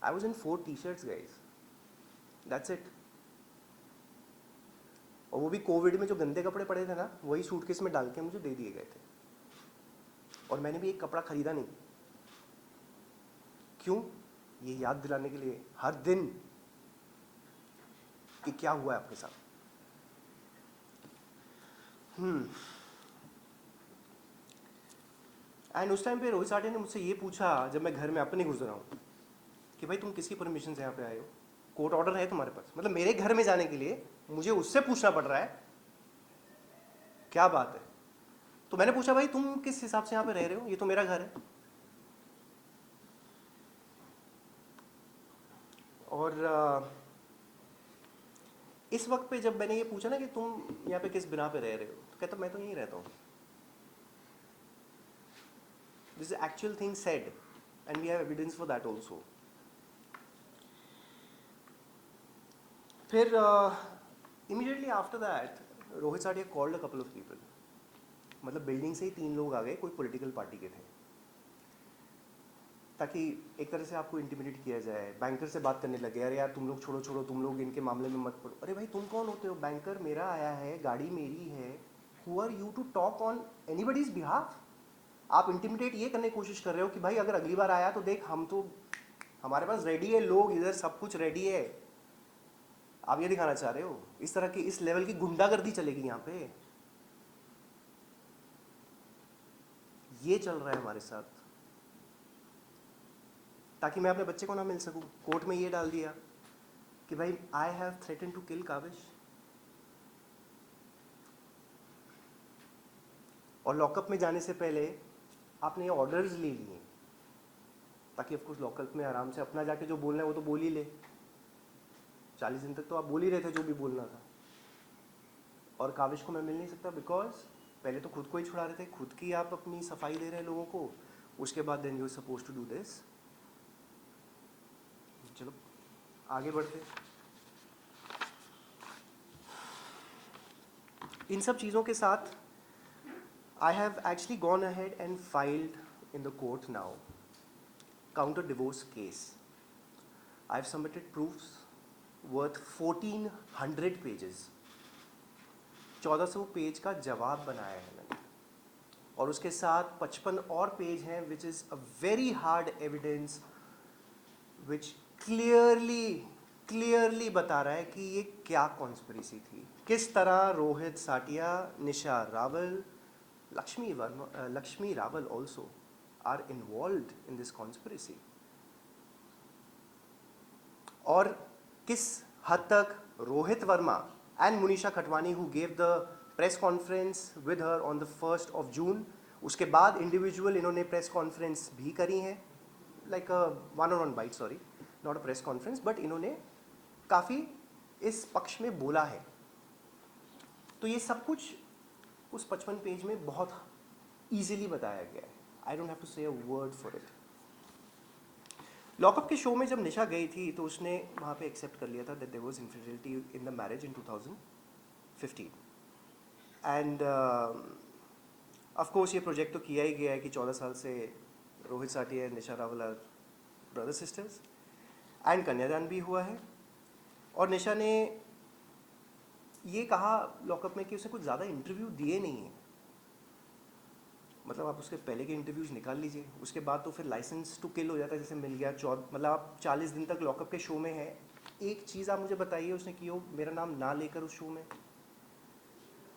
I was in 4 T-shirts guys. That's it. और वो भी कोविड में जो गंदे कपड़े पड़े थे ना, वही सूटकेस में डाल के मुझे दे दिए गए थे. और मैंने भी एक कपड़ा खरीदा नहीं. क्यों? ये याद दिलाने के लिए हर दिन कि क्या हुआ है आपके साथ. एंड उस टाइम पे रोहित साटिया ने मुझसे ये पूछा जब मैं घर में अपने घुस रहा हूँ कि भाई तुम किसकी परमिशन से यहाँ पे आए हो? कोर्ट ऑर्डर है तुम्हारे पास? मतलब मेरे घर में जाने के लिए मुझे उससे पूछना पड़ रहा है. क्या बात है? तो मैंने पूछा भाई तुम किस हिसाब से यहाँ पे रह रहे हो? ये तो मेरा घर है. और इस वक्त पे जब मैंने ये पूछा ना कि तुम यहाँ पे किस बिना पे रह रहे हो, तो कहता मैं तो यहीं रहता हूँ. This is actual thing said and we have evidence for that also. फिर immediately after that Rohit Satiya called a couple of people. मतलब बिल्डिंग से ही 3 लोग आ गए, कोई पॉलिटिकल पार्टी के थे, ताकि एक तरह से आपको इंटिमिडेट किया जाए. बैंकर से बात करने लगे, अरे यार तुम लोग तुम लोग इनके मामले में मत पड़ो. अरे भाई तुम कौन होते हो? बैंकर मेरा आया है, गाड़ी मेरी है. Who are you to talk on anybody's behalf? आप इंटिमिडेट ये करने की कोशिश कर रहे हो कि भाई अगर अगली बार आया तो देख हम तो, हमारे पास रेडी है लोग, इधर सब कुछ रेडी है। आप ये दिखाना चाह रहे हो? इस तरह की, इस लेवल की गुंडागर्दी चलेगी यहाँ पे? ये चल रहा है हमारे साथ, ताकि मैं अपने बच्चे को ना मिल सकूं। कोर्ट में ये डाल दिया कि भाई I have threaten to kill Kavish, और लॉकअप में जाने से पहले आपने ये ऑर्डर्स ले लिए, ताकि ऑफकोर्स लॉकअप में आराम से अपना जाके जो बोलना है वो तो बोल ही ले। 40 दिन तक तो आप बोल ही रहे थे जो भी बोलना था। और काविश को मैं मिल नहीं सकता बिकॉज पहले तो खुद को ही छुड़ा रहे थे, खुद की आप अपनी सफाई दे रहे हैं लोगों को, उसके बाद then you are suppose to do this. चलो आगे बढ़ते। इन सब चीज़ों के साथ I have actually gone ahead and filed in the court now counter divorce case. I've submitted proofs worth 1400 pages. 1400 page का जवाब बनाया है मैंने, और उसके साथ 55 और पेज हैं which is a very hard evidence which clearly बता रहा है कि ये क्या कॉन्स्पिरेसी थी, किस तरह रोहित साटिया, निशा Rawal, Lakshmi Raval also are involved in this conspiracy. और किस हद तक Rohit Verma and Munisha Khatwani who gave the press conference with her on the 1st of June, उसके बाद इंडिविजुअल इन्होंने प्रेस कॉन्फ्रेंस भी करी है, like a one on one byte, sorry not a press conference, but इन्होंने काफ़ी इस पक्ष में बोला है। तो ये सब कुछ उस 55 पेज में बहुत ईजिली बताया गया है। आई डोंट हैव टू से a word for it. Lockup के शो में जब निशा गई थी तो उसने वहाँ पे एक्सेप्ट कर लिया था that there was infidelity in the marriage in 2015 and of course ये प्रोजेक्ट तो किया ही गया है कि 14 साल से Rohit साटिया and Nisha Rawal are brother sisters, and कन्यादान भी हुआ है। और निशा ने ये कहा लॉकअप में कि उसे कुछ ज़्यादा इंटरव्यू दिए नहीं है। मतलब आप उसके पहले के इंटरव्यूज़ निकाल लीजिए, उसके बाद तो फिर लाइसेंस टू किल हो जाता है, जैसे मिल गया मतलब आप 40 दिन तक लॉकअप के शो में है। एक चीज़ आप मुझे बताइए उसने की हो मेरा नाम ना लेकर उस शो में।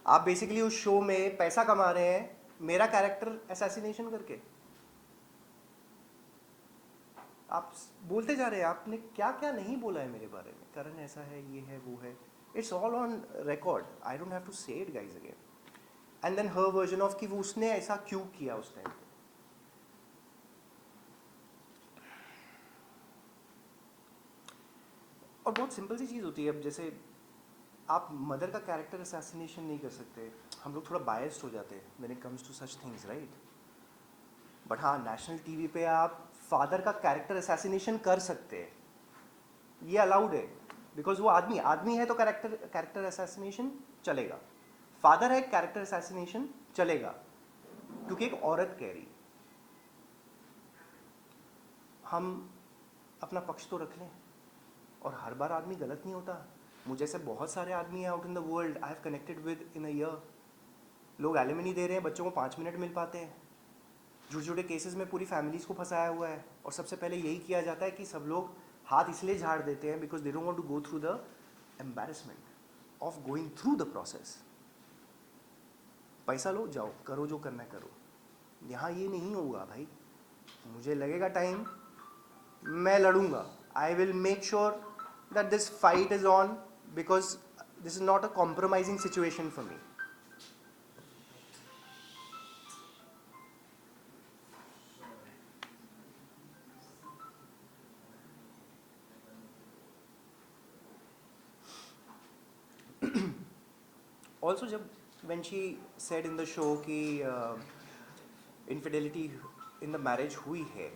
आप बेसिकली उस शो में पैसा कमा रहे हैं मेरा कैरेक्टर असैसिनेशन करके। आप बोलते जा रहे हैं आपने क्या क्या नहीं बोला है मेरे बारे में, करण ऐसा है, ये है, वो है। It's all on record, I don't have to say it guys again. And then her version of कि वो उसने ऐसा क्यों किया उस टाइम पे। और बहुत सिंपल सी चीज़ होती है, अब जैसे आप मदर का कैरेक्टर असैसिनेशन नहीं कर सकते, हम लोग थोड़ा बायस्ड हो जाते हैं when it comes to such things, right. But हाँ, नेशनल टीवी पे आप फादर का कैरेक्टर असैसिनेशन कर सकते हैं, ये अलाउड है, बिकॉज वो आदमी है तो कैरेक्टर असैसिनेशन चलेगा। फादर है, कैरेक्टर असैसिनेशन चलेगा, क्योंकि एक औरत कह रही। हम अपना पक्ष तो रख लें, और हर बार आदमी गलत नहीं होता। मुझे से बहुत सारे आदमी हैं out in the world I have connected with in a year, लोग एलिमनी दे रहे हैं, बच्चों को 5 मिनट मिल पाते हैं। झूठे झूठे केसेस में पूरी फैमिलीज़ को फंसाया हुआ है, और सबसे पहले यही किया जाता है कि सब लोग हाथ इसलिए झाड़ देते हैं because they don't want to go through the embarrassment of going through the process. पैसा लो, जाओ, करो जो करना है करो। यहाँ ये नहीं होगा भाई, मुझे लगेगा टाइम, मैं लड़ूंगा। I will make sure that this fight is on, because this is not a compromising situation for me. Also जब when she said in the show कि इनफिडेलिटी इन द मैरिज हुई है,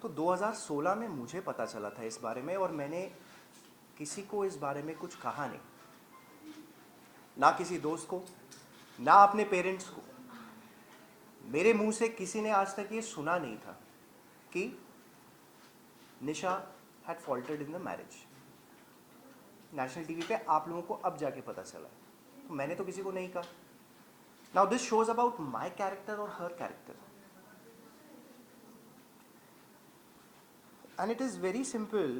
तो 2016 में मुझे पता चला था इस बारे में, और मैंने किसी को इस बारे में कुछ कहा नहीं, ना किसी दोस्त को, ना अपने पेरेंट्स को। मेरे मुंह से किसी ने आज तक ये सुना नहीं था कि Nisha had faulted in the marriage. National TV पे आप लोगों को अब जाके पता चला, तो मैंने तो किसी को नहीं कहा। Now this shows about my character or her character. And it is very simple.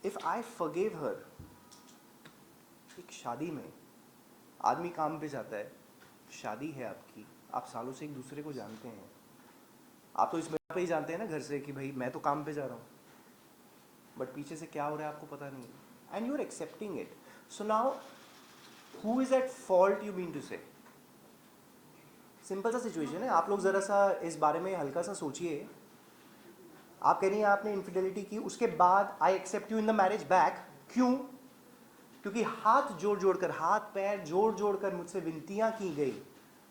If I forgave her, एक शादी में आदमी काम पे जाता है, शादी है आपकी, आप सालों से एक दूसरे को जानते हैं, आप तो इस बात पे ही जानते हैं ना घर से कि भाई मैं तो काम पे जा रहा हूँ, बट पीछे से क्या हो रहा है आपको पता नहीं, and you are accepting it. So now who is at fault, you mean to say? Simple सा सिचुएशन है. आप लोग ज़रा सा इस बारे में हल्का सा सोचिए. आप कह रही हैं आपने इनफिडेलिटी की, उसके बाद I accept you in the marriage back. क्यों? क्योंकि हाथ जोड़ कर, हाथ पैर जोड़ कर मुझसे विनतियां की गई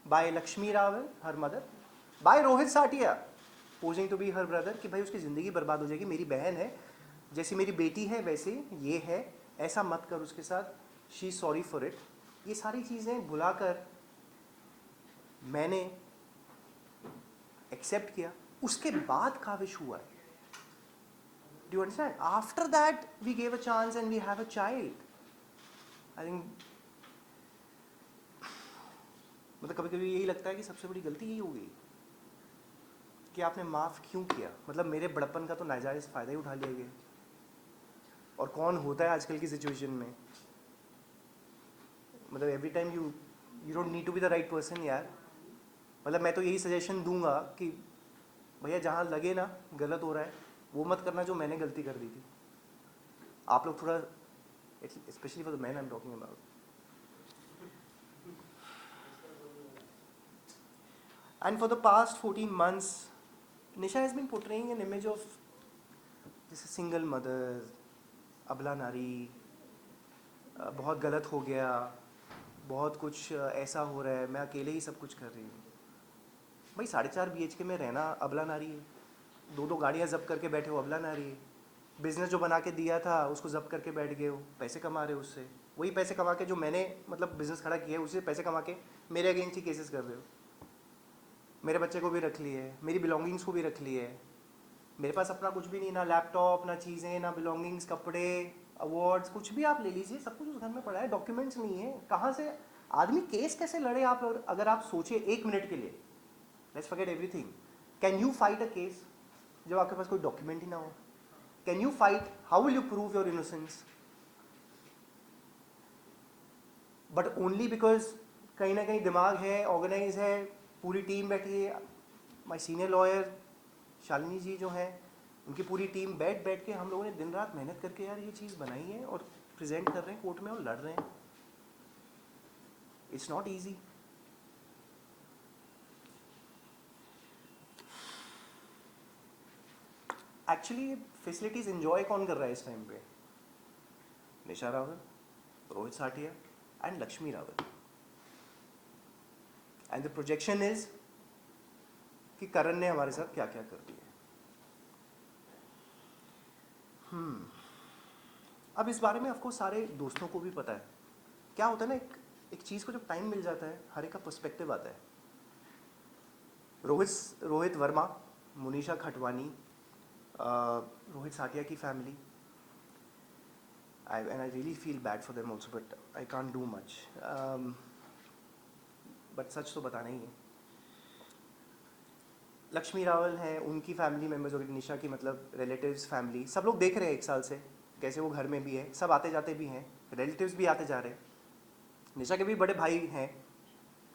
by Lakshmi Rawal, her mother, by Rohit Satia posing to be her brother, कि भाई उसकी ज़िंदगी बर्बाद हो जाएगी, मेरी बहन है, जैसी मेरी बेटी है वैसे ये है, ऐसा मत कर उसके साथ, she is sorry for it. ये सारी चीज़ें भुलाकर मैंने एक्सेप्ट किया. उसके बाद काविश हुआ है. Do you understand? After that, we gave a chance and we have a child. I think मतलब कभी कभी यही लगता है कि सबसे बड़ी गलती यही हो गई कि आपने माफ़ क्यों किया. मतलब मेरे बड़प्पन का तो नाजायज़ फ़ायदा ही उठा लिया गया. और कौन होता है आजकल की सिचुएशन में, मतलब every time you don't need to be the right person यार. मतलब मैं तो यही सजेशन दूंगा कि भैया जहाँ लगे ना गलत हो रहा है वो मत करना जो मैंने गलती कर दी थी. आप लोग थोड़ा, specially for the man I am talking about. And for the past 14 months Nisha has been portraying an image of जैसे सिंगल मदर, अबला नारी, बहुत गलत हो गया, बहुत कुछ ऐसा हो रहा है, मैं अकेले ही सब कुछ कर रही हूँ. भाई 4.5 BHK में रहना अबला नारी है. 2 गाड़ियाँ जब्त करके बैठे हो, अबला नारी है. बिज़नेस जो बना के दिया था उसको जब्त करके बैठ गए हो, पैसे कमा रहे हो उससे. वही पैसे कमा के जो मैंने मतलब बिज़नेस खड़ा किया है उससे पैसे कमा के मेरे अगेंस्ट ही केसेस कर रहे हो. मेरे बच्चे को भी रख लिए है, मेरी बिलोंगिंग्स को भी रख लिए है. मेरे पास अपना कुछ भी नहीं, ना लैपटॉप, ना चीज़ें, ना बिलोंगिंग्स, कपड़े, अवार्ड्स, कुछ भी आप ले लीजिए, सब कुछ उस घर में पड़ा है. डॉक्यूमेंट्स नहीं है. कहाँ से आदमी केस कैसे लड़े आप? अगर आप सोचिए 1 मिनट के लिए, let's forget everything. Can you fight a case जब आपके पास कोई डॉक्यूमेंट ही ना हो? Can you fight? How will you prove your innocence? But only because कहीं ना कहीं दिमाग है, ऑर्गेनाइज है, पूरी टीम बैठी है. माई सीनियर लॉयर शालिनी जी जो हैं, उनकी पूरी टीम बैठ के हम लोगों ने दिन रात मेहनत करके यार ये चीज़ बनाई है और प्रेजेंट कर रहे हैं कोर्ट में और लड़ रहे हैं. It's not easy. Actually facilities enjoy कौन कर रहा है इस टाइम पे? Nisha Rawal, Rohit साटिया and Lakshmi Rawal. And the projection is कि करण ने हमारे साथ क्या क्या कर दिया. अब इस बारे में आपको सारे दोस्तों को भी पता है. क्या होता है ना, एक चीज़ को जब टाइम मिल जाता है हर एक का पर्सपेक्टिव आता है. रोहित वर्मा, मुनीषा खटवानी, रोहित साटिया की family, and I really feel bad for them also, but I can't do much. But सच तो बताना ही है. लक्ष्मी रावल हैं, उनकी फैमिली मेम्बर्स और निशा की मतलब रिलेटिव्स, फैमिली, सब लोग देख रहे हैं 1 साल से कैसे वो घर में भी है, सब आते जाते भी हैं, रिलेटिव्स भी आते जा रहे हैं. निशा के भी बड़े भाई हैं,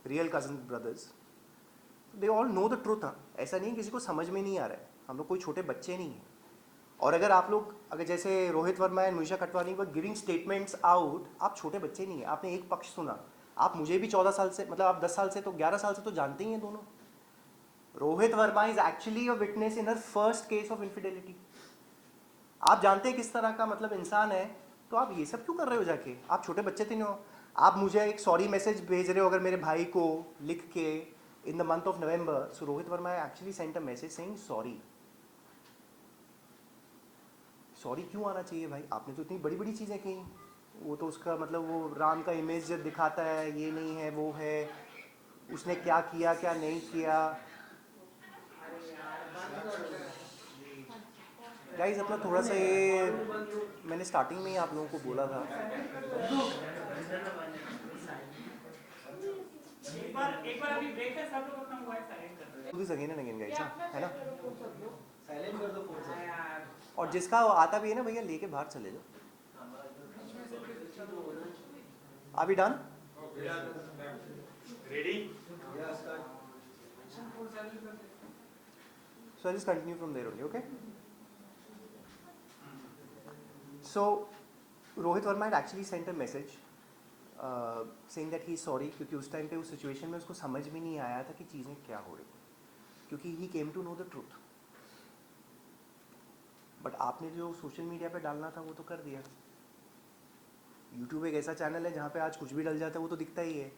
real cousin brothers. They all know the truth. ऐसा नहीं है किसी को समझ में नहीं आ रहा है. हम लोग कोई छोटे बच्चे नहीं हैं. और अगर जैसे Rohit Verma and Munisha Khatwani were giving statements out, आप छोटे बच्चे नहीं हैं. आपने एक पक्ष सुना. आप मुझे भी 14 साल से, मतलब आप 10 साल से तो 11 साल से तो जानते ही हैं दोनों. Rohit Verma is actually a witness in her first case of infidelity. आप जानते हैं किस तरह का मतलब इंसान है, तो आप ये सब क्यों कर रहे हो जाके? आप छोटे बच्चे तो नहीं हो. आप मुझे एक सॉरी मैसेज भेज रहे हो अगर मेरे भाई को लिख के in the month of November. So Rohit Verma actually sent a message saying sorry. Sorry क्यों आना चाहिए भाई? आपने तो इतनी बड़ी बड़ी चीज़ें की. वो तो उसका मतलब वो राम का इमेज जब दिखाता है, ये नहीं है वो है, उसने क्या किया क्या नहीं किया. गाइस अपना थोड़ा सा ये, मैंने स्टार्टिंग में ही आप लोगों को बोला था एक बार अभी ब्रेक है, सब लोग अपना मोबाइल साइलेंट कर रहे Do this again and again guys, हाँ, है ना? साइलेंट कर दो फोन हैं से। यार। और जिसका आता भी है ना भैया लेके बाहर चले जाओ। Are we done? Ready? So I'll just continue from there only, okay? So Rohit Verma had actually sent a message saying that he's sorry क्योंकि उस टाइम पे उस सिचुएशन में उसको समझ में नहीं आया था कि चीज़ें क्या हो रही थी, क्योंकि he came to know the truth. But आपने जो सोशल मीडिया पे डालना था वो तो कर दिया। यूट्यूब एक ऐसा चैनल है जहाँ पे आज कुछ भी डल जाता है वो तो दिखता ही है।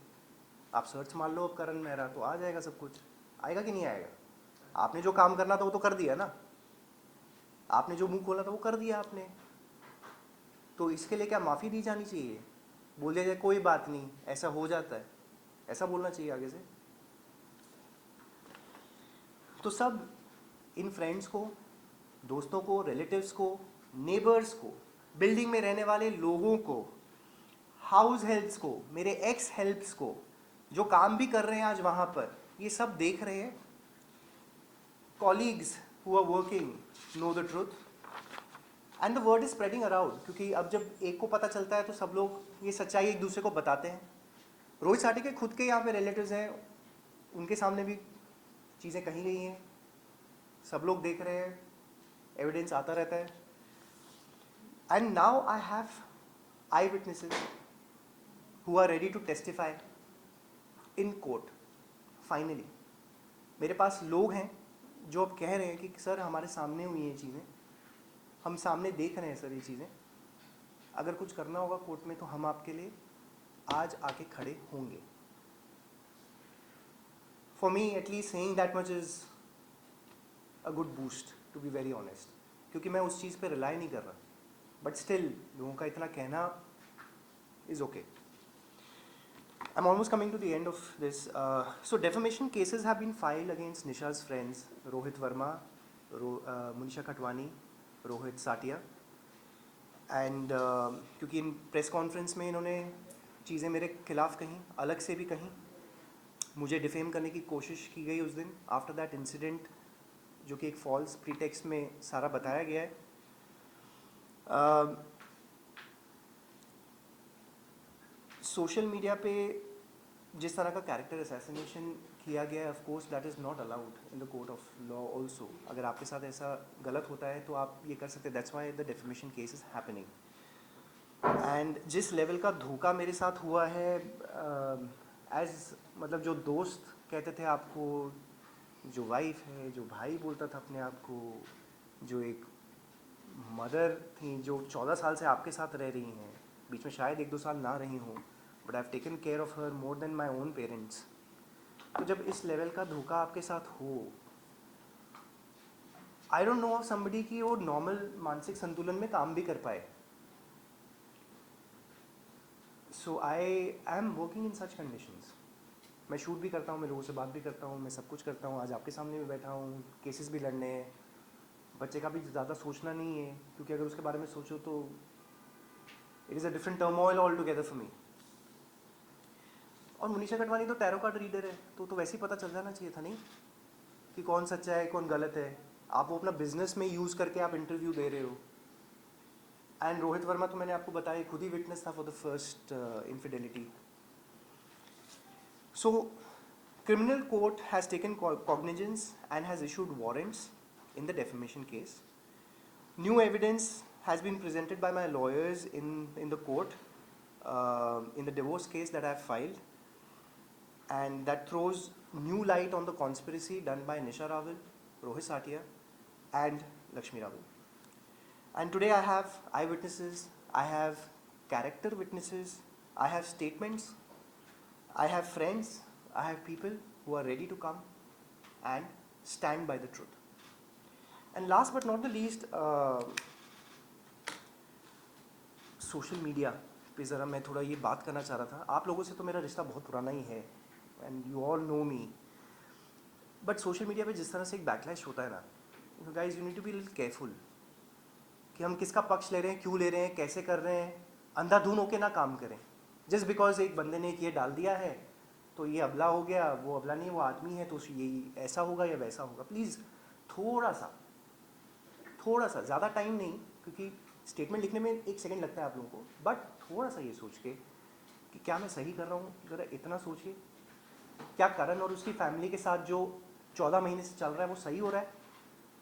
आप सर्च मार लो अब करण मेहरा तो आ जाएगा सब कुछ, आएगा कि नहीं आएगा? आपने जो काम करना था वो तो कर दिया ना, आपने जो मुंह खोला था वो कर दिया आपने, तो इसके लिए क्या माफ़ी दी जानी चाहिए? बोल दिया जाए कोई बात नहीं ऐसा हो जाता है, ऐसा बोलना चाहिए आगे से? तो सब इन फ्रेंड्स को, दोस्तों को, रिलेटिव्स को, नेबर्स को, बिल्डिंग में रहने वाले लोगों को, हाउस हेल्प्स को, मेरे एक्स हेल्प्स को, जो काम भी कर रहे हैं आज वहाँ पर, ये सब देख रहे हैं। Colleagues who are working know the truth and the word is spreading around, क्योंकि अब जब एक को पता चलता है तो सब लोग ये सच्चाई एक दूसरे को बताते हैं। रोहित साटी के खुद के यहाँ पे रिलेटिव्स हैं, उनके सामने भी चीज़ें कही गई हैं, सब लोग देख रहे हैं, एविडेंस आता रहता है। And now I have I witnesses who are ready to testify in court. Finally मेरे पास लोग हैं जो अब कह रहे हैं कि सर हमारे सामने हुई ये चीज़ें, हम सामने देख रहे हैं सर ये चीज़ें, अगर कुछ करना होगा कोर्ट में तो हम आपके लिए आज आके खड़े होंगे। For me at least saying that much is a good boost to be very honest, क्योंकि मैं उस चीज़ पे रिलाई नहीं कर रहा, बट स्टिल लोगों का इतना कहना is okay. I'm almost coming to the end of this. So defamation cases have been filed against Nisha's friends Rohit Verma, Monisha Khatwani, Rohit Satia, and क्योंकि इन प्रेस कॉन्फ्रेंस में इन्होंने चीज़ें मेरे खिलाफ कहीं, अलग से भी कहीं, मुझे डिफेम करने की कोशिश की गई उस दिन आफ्टर दैट इंसिडेंट, जो कि एक फॉल्स प्रीटेक्स्ट में सारा बताया गया है। सोशल मीडिया पे जिस तरह का कैरेक्टर असैसिनेशन किया गया है, of course that is not allowed in the court of law also. अगर आपके साथ ऐसा गलत होता है तो आप ये कर सकते हैं, that's why the defamation case is happening. And जिस लेवल का धोखा मेरे साथ हुआ है, मतलब जो दोस्त कहते थे आपको, जो वाइफ है, जो भाई बोलता था अपने आप को, जो एक मदर थी जो 14 साल से आपके साथ रह रही हैं, बीच में शायद 1-2 साल ना रही हूँ, but I have taken care of her more than my own parents. तो जब इस लेवल का धोखा आपके साथ हो, I don't know of somebody कि वो नॉर्मल मानसिक संतुलन में काम भी कर पाए। So I am working in such conditions. मैं शूट भी करता हूँ, मैं लोगों से बात भी करता हूँ, मैं सब कुछ करता हूँ, आज आपके सामने भी बैठा हूँ, केसेस भी लड़ने हैं। बच्चे का भी ज़्यादा सोचना नहीं है, क्योंकि अगर उसके बारे में सोचो तो it is a different turmoil all together for me. और मुनीशा कटवानी तो टैरो कार्ड रीडर है, तो वैसे ही पता चल जाना चाहिए था नहीं कि कौन सच्चा है कौन गलत है। आप वो अपना बिजनेस में यूज़ करके आप इंटरव्यू दे रहे हो। एंड रोहित वर्मा तो मैंने आपको बताया, खुद ही विटनेस था for the first infidelity. So criminal court has taken cognizance and has issued warrants in the defamation case. New evidence has been presented by my lawyers in the court in the divorce case that I have filed, and that throws new light on the conspiracy done by Nisha Rawal, Rohit Satia and Lakshmi Rawal. And today I have eyewitnesses, I have character witnesses, I have statements, I have friends, I have people who are ready to come and stand by the truth. And last but not the least, social media पे ज़रा मैं थोड़ा ये बात करना चाह रहा था। आप लोगों से तो मेरा रिश्ता बहुत पुराना ही है and you all know me, but social media पे जिस तरह से एक बैकलैश होता है ना, guys you need to be little careful कि हम किसका पक्ष ले रहे हैं, क्यों ले रहे हैं, कैसे कर रहे हैं। अंधाधुन होके ना काम करें। जस्ट बिकॉज एक बंदे ने ये डाल दिया है तो ये अबला हो गया, वो अबला नहीं, वो आदमी है, तो यही ऐसा होगा या वैसा होगा। प्लीज़ थोड़ा सा ज़्यादा टाइम नहीं, क्योंकि स्टेटमेंट लिखने में 1 सेकंड लगता है आप लोगों को, बट थोड़ा सा ये सोच के कि क्या मैं सही कर रहा हूँ, ज़रा इतना सोचिए। क्या करण और उसकी फैमिली के साथ जो 14 महीने से चल रहा है वो सही हो रहा है?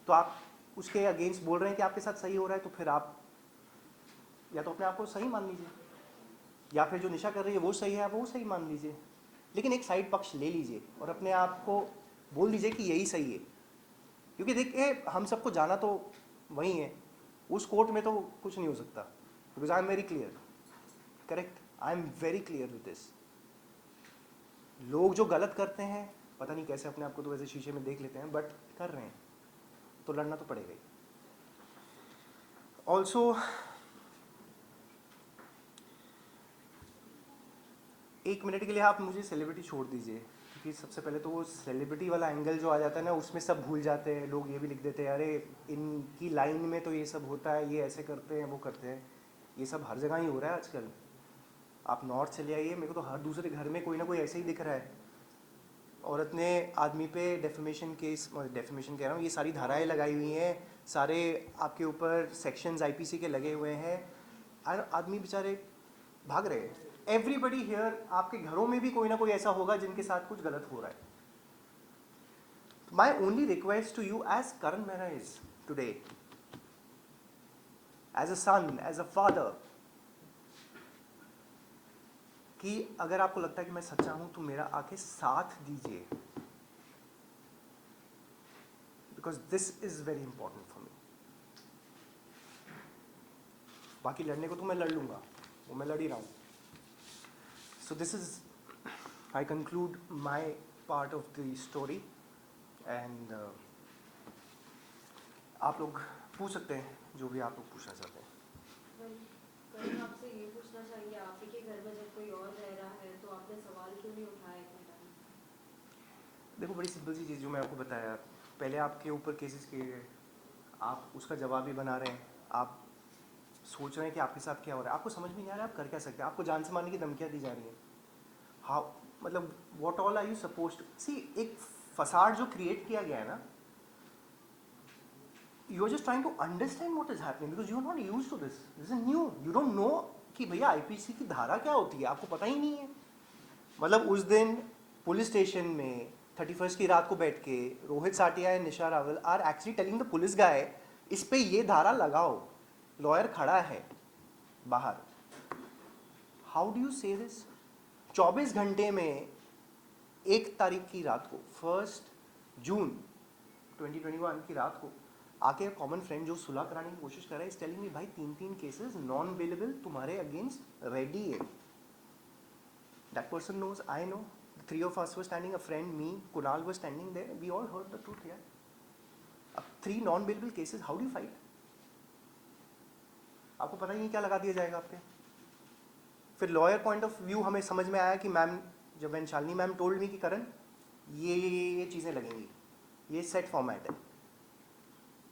तो आप उसके अगेंस्ट बोल रहे हैं कि आपके साथ सही हो रहा है, तो फिर आप या तो अपने आप को सही मान लीजिए, या फिर जो निशा कर रही है वो सही है, आप वो सही मान लीजिए, लेकिन एक साइड पक्ष ले लीजिए और अपने आप को बोल दीजिए कि यही सही है। क्योंकि देखिए, हम सबको जाना तो वही है, उस कोर्ट में तो कुछ नहीं हो सकता, because I am very clear, correct, I am very clear with this. लोग जो गलत करते हैं, पता नहीं कैसे अपने आप को तो वैसे शीशे में देख लेते हैं, बट कर रहे हैं तो लड़ना तो पड़ेगा ही। ऑल्सो एक मिनट के लिए आप मुझे सेलिब्रिटी छोड़ दीजिए, क्योंकि सबसे पहले तो वो सेलिब्रिटी वाला एंगल जो आ जाता है ना, उसमें सब भूल जाते हैं लोग। ये भी लिख देते हैं, अरे इनकी लाइन में तो ये सब होता है, ये ऐसे करते हैं, वो करते हैं। ये सब हर जगह ही हो रहा है आजकल। आप नॉर्थ चले आइए, मेरे को तो हर दूसरे घर में कोई ना कोई ऐसे ही दिख रहा है। औरत ने आदमी पे डेफेमेशन केस, डेफेमेशन कह रहा हूँ, ये सारी धाराएं लगाई हुई हैं, सारे आपके ऊपर सेक्शंस आईपीसी के लगे हुए हैं, और आदमी बेचारे भाग रहे हैं। एवरीबडी हियर, आपके घरों में भी कोई ना कोई ऐसा होगा जिनके साथ कुछ गलत हो रहा है। My only request to you as Karan Mehra is today, as a son, as a father, कि अगर आपको लगता है कि मैं सच्चा हूं तो मेरा आके साथ दीजिए, because this is very important for me. बाकी लड़ने को तो मैं लड़ लूंगा, वो मैं लड़ ही रहा हूं। So this is, I conclude my part of the story, and आप लोग पूछ सकते हैं जो भी आप लोग पूछना चाहते हैं। करण आपसे ये पूछना चाहिए, आप ही के घर में जब कोई और रह रहा है तो आपने सवाल क्यों नहीं उठाया इतने टाइम? देखो, बड़ी सिंपल सी चीज़ जो मैं आपको बताया, पहले आपके ऊपर केसेस किए गए, आप उसका जवाब भी बना रहे हैं, आप सोच रहे हैं कि आपके साथ क्या हो रहा है, आपको समझ में नहीं आ रहा है आप कर क्या सकते हैं, आपको जान से मारने की धमकियाँ दी जा रही हैं। हाउ, मतलब what all are you supposed to see? एक फसाड जो क्रिएट किया गया है ना, you are just trying to understand what is happening, because you are not used to this, this is new, you don't know कि भैया IPC की धारा क्या होती है, आपको पता ही नहीं है। मतलब उस दिन पुलिस स्टेशन में 31st की रात को बैठ के Rohit साटिया and Nisha Rawal are actually telling the police guy, इस पे ये धारा लगाओ, लॉयर खड़ा है बाहर। How do you say this? 24 घंटे में 1 तारीख की रात को, 1 जून 2021 की रात को आके कॉमन फ्रेंड जो सुलह कराने की कोशिश कर रहा है, इस टेलिंग मी भाई 3 केसेस नॉन बेलेबल तुम्हारे अगेंस्ट रेडी है। That person knows, I know. The 3 of us were standing, a friend, me, Kunal was standing there. We all heard the truth here. 3 non-bailable cases, how do you fight? आपको पता ही नहीं क्या लगा दिया जाएगा आपके। फिर लॉयर पॉइंट ऑफ व्यू हमें समझ में आया कि मैम, जब वैशालिनी मैम टोल्ड मी कि करण ये चीज़ें लगेंगी, ये सेट फॉर्मेट है,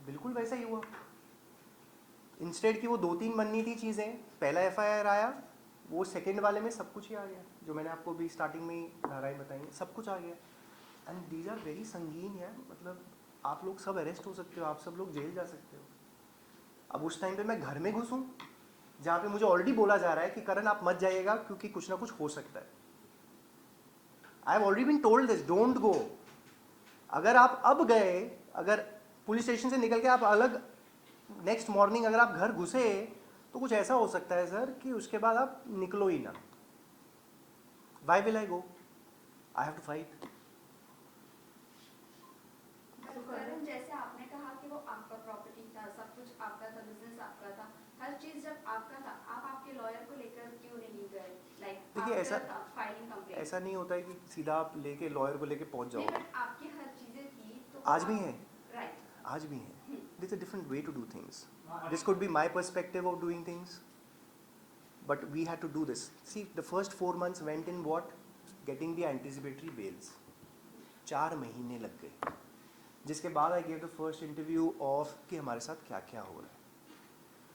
बिल्कुल वैसा ही हुआ। इंस्टेड की वो 2-3 बननी थी चीज़ें, पहला एफआईआर आया, वो सेकंड वाले में सब कुछ ही आ गया, जो मैंने आपको भी स्टार्टिंग में ही धाराएं बताई, सब कुछ आ गया। एंड दीज आर वेरी संगीन है, मतलब आप लोग सब अरेस्ट हो सकते हो, आप सब लोग जेल जा सकते हो। अब उस टाइम पे मैं घर में घुसूं जहाँ पे मुझे ऑलरेडी बोला जा रहा है कि करण आप मत जाइएगा क्योंकि कुछ ना कुछ हो सकता है। I have already been told this, don't go. अगर आप अब गए, अगर पुलिस स्टेशन से निकल के आप अलग नेक्स्ट मॉर्निंग अगर आप घर घुसे, तो कुछ ऐसा हो सकता है सर कि उसके बाद आप निकलो ही ना। Why will I go? I have to fight. Karan, जैसे आपने कहा कि वो आपका प्रॉपर्टी था, सब कुछ आपका था, बिजनेस आपका था, हर चीज जब आपका था, आप आपके लॉयर को लेकर क्यों नहीं गए? देखिए, ऐसा फाइलिंग कंप्लेंट ऐसा नहीं होता है कि सीधा आप लेके लॉयर को लेके पहुंच जाओ। आपकी हर चीजें थी तो आज भी हैं, राइट, आज भी हैं। This a different way to do things. This could be my perspective of doing things, but we had to do this. See, the first 4 months went in what? Getting the anticipatory bails. 4 महीने लग गए, जिसके बाद I gave the first interview of कि हमारे साथ क्या क्या हो रहा है।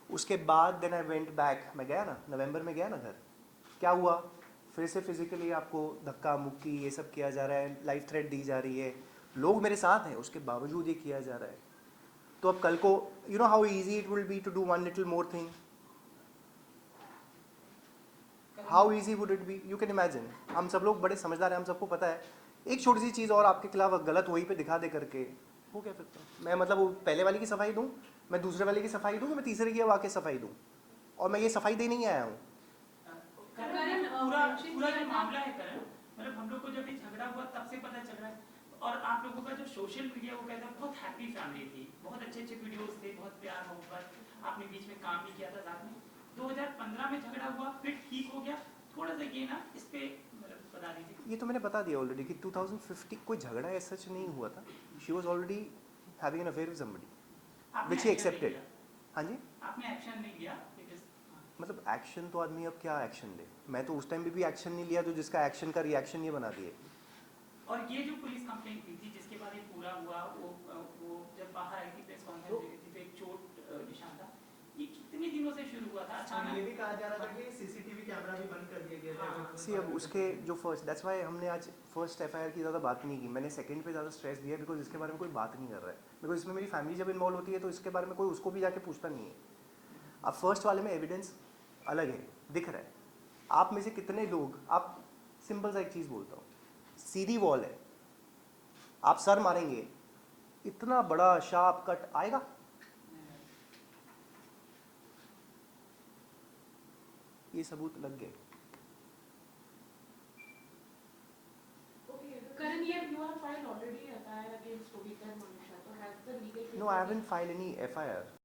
उसके बाद देन आई वेंट बैक, मैं गया ना, नवंबर में गया ना घर, क्या हुआ? फिर से फिजिकली आपको धक्का मुक्की ये सब किया जा रहा है, लाइफ थ्रेट दी जा रही है, लोग मेरे साथ हैं उसके बावजूद ये किया जा रहा है। तो अब कल को you know how easy it will be to do one little more thing, how easy would it be, you can imagine. हम सब लोग बड़े समझदार हैं, हम सबको पता है एक छोटी सी चीज़ और आपके खिलाफ गलत वहीं पे दिखा दे करके वो क्या फिर मैं मतलब वो पहले वाले की सफाई दूँ, मैं दूसरे वाले की सफाई दूँ, मैं तीसरे की आके सफाई दूँ, और मैं ये सफाई देने ही आया हूँ। करण, पूरा पूरा जो मामला है करण, मतलब हम लोग को जब ये झगड़ा हुआ तब से पता चल रहा है, और आप लोगों का जो सोशल मीडिया वो कहता है बहुत हैप्पी फैमिली थी, बहुत अच्छे अच्छे वीडियोस थे, बहुत प्यार मोहब्बत, आपने बीच में काम भी किया था साथ में। 2015 में झगड़ा हुआ, फिर ठीक हो गया, थोड़ा सा ये ना इस पे मतलब बता दीजिए। ये तो मैंने बता दिया ऑलरेडी कि 2050 कोई झगड़ा ऐसा सच नहीं हुआ था। She was already having an affair with somebody आपने विच ही action नहीं एक्सेप्टेड। लिया। हाँ जी, आपने एक्शन नहीं लिया because, मतलब एक्शन तो आदमी अब क्या एक्शन ले, मैं तो उस टाइम भी एक्शन नहीं लिया तो जिसका एक्शन का रिएक्शन ये बना दिए। और ये जो पुलिस कंप्लेंट की थी जिसके बाद ये पूरा हुआ, वो जब बाहर आई थी प्रेस कॉन्फ्रेंस दे रही थी तो एक चोट निशान था, ये कितने दिनों से शुरू हुआ था ये अचानक? भी कहा जा रहा था कि सीसीटीवी कैमरा भी बंद कर दिया गया था। हाँ। सी अब उसके जो फर्स्ट, दैट्स वाई हमने आज फर्स्ट एफआईआर की ज़्यादा बात नहीं की, मैंने सेकंड पे ज़्यादा स्ट्रेस दिया बिकॉज इसके बारे में कोई बात नहीं कर रहा है, बिकॉज इसमें मेरी फैमिली जब इन्वॉल्व होती है तो इसके बारे में कोई उसको भी जाके पूछता नहीं है। अब फर्स्ट वाले में एविडेंस अलग है, दिख रहा है। आप में से कितने लोग, आप सिंपल सा एक चीज़ बोलता हूँ, सीधी वॉल है, आप सर मारेंगे, इतना बड़ा शार्प कट आएगा? ये सबूत लग गए। Karan, you have filed already FIR against Rohit and Manisha. So has the legal No, I haven't filed any FIR.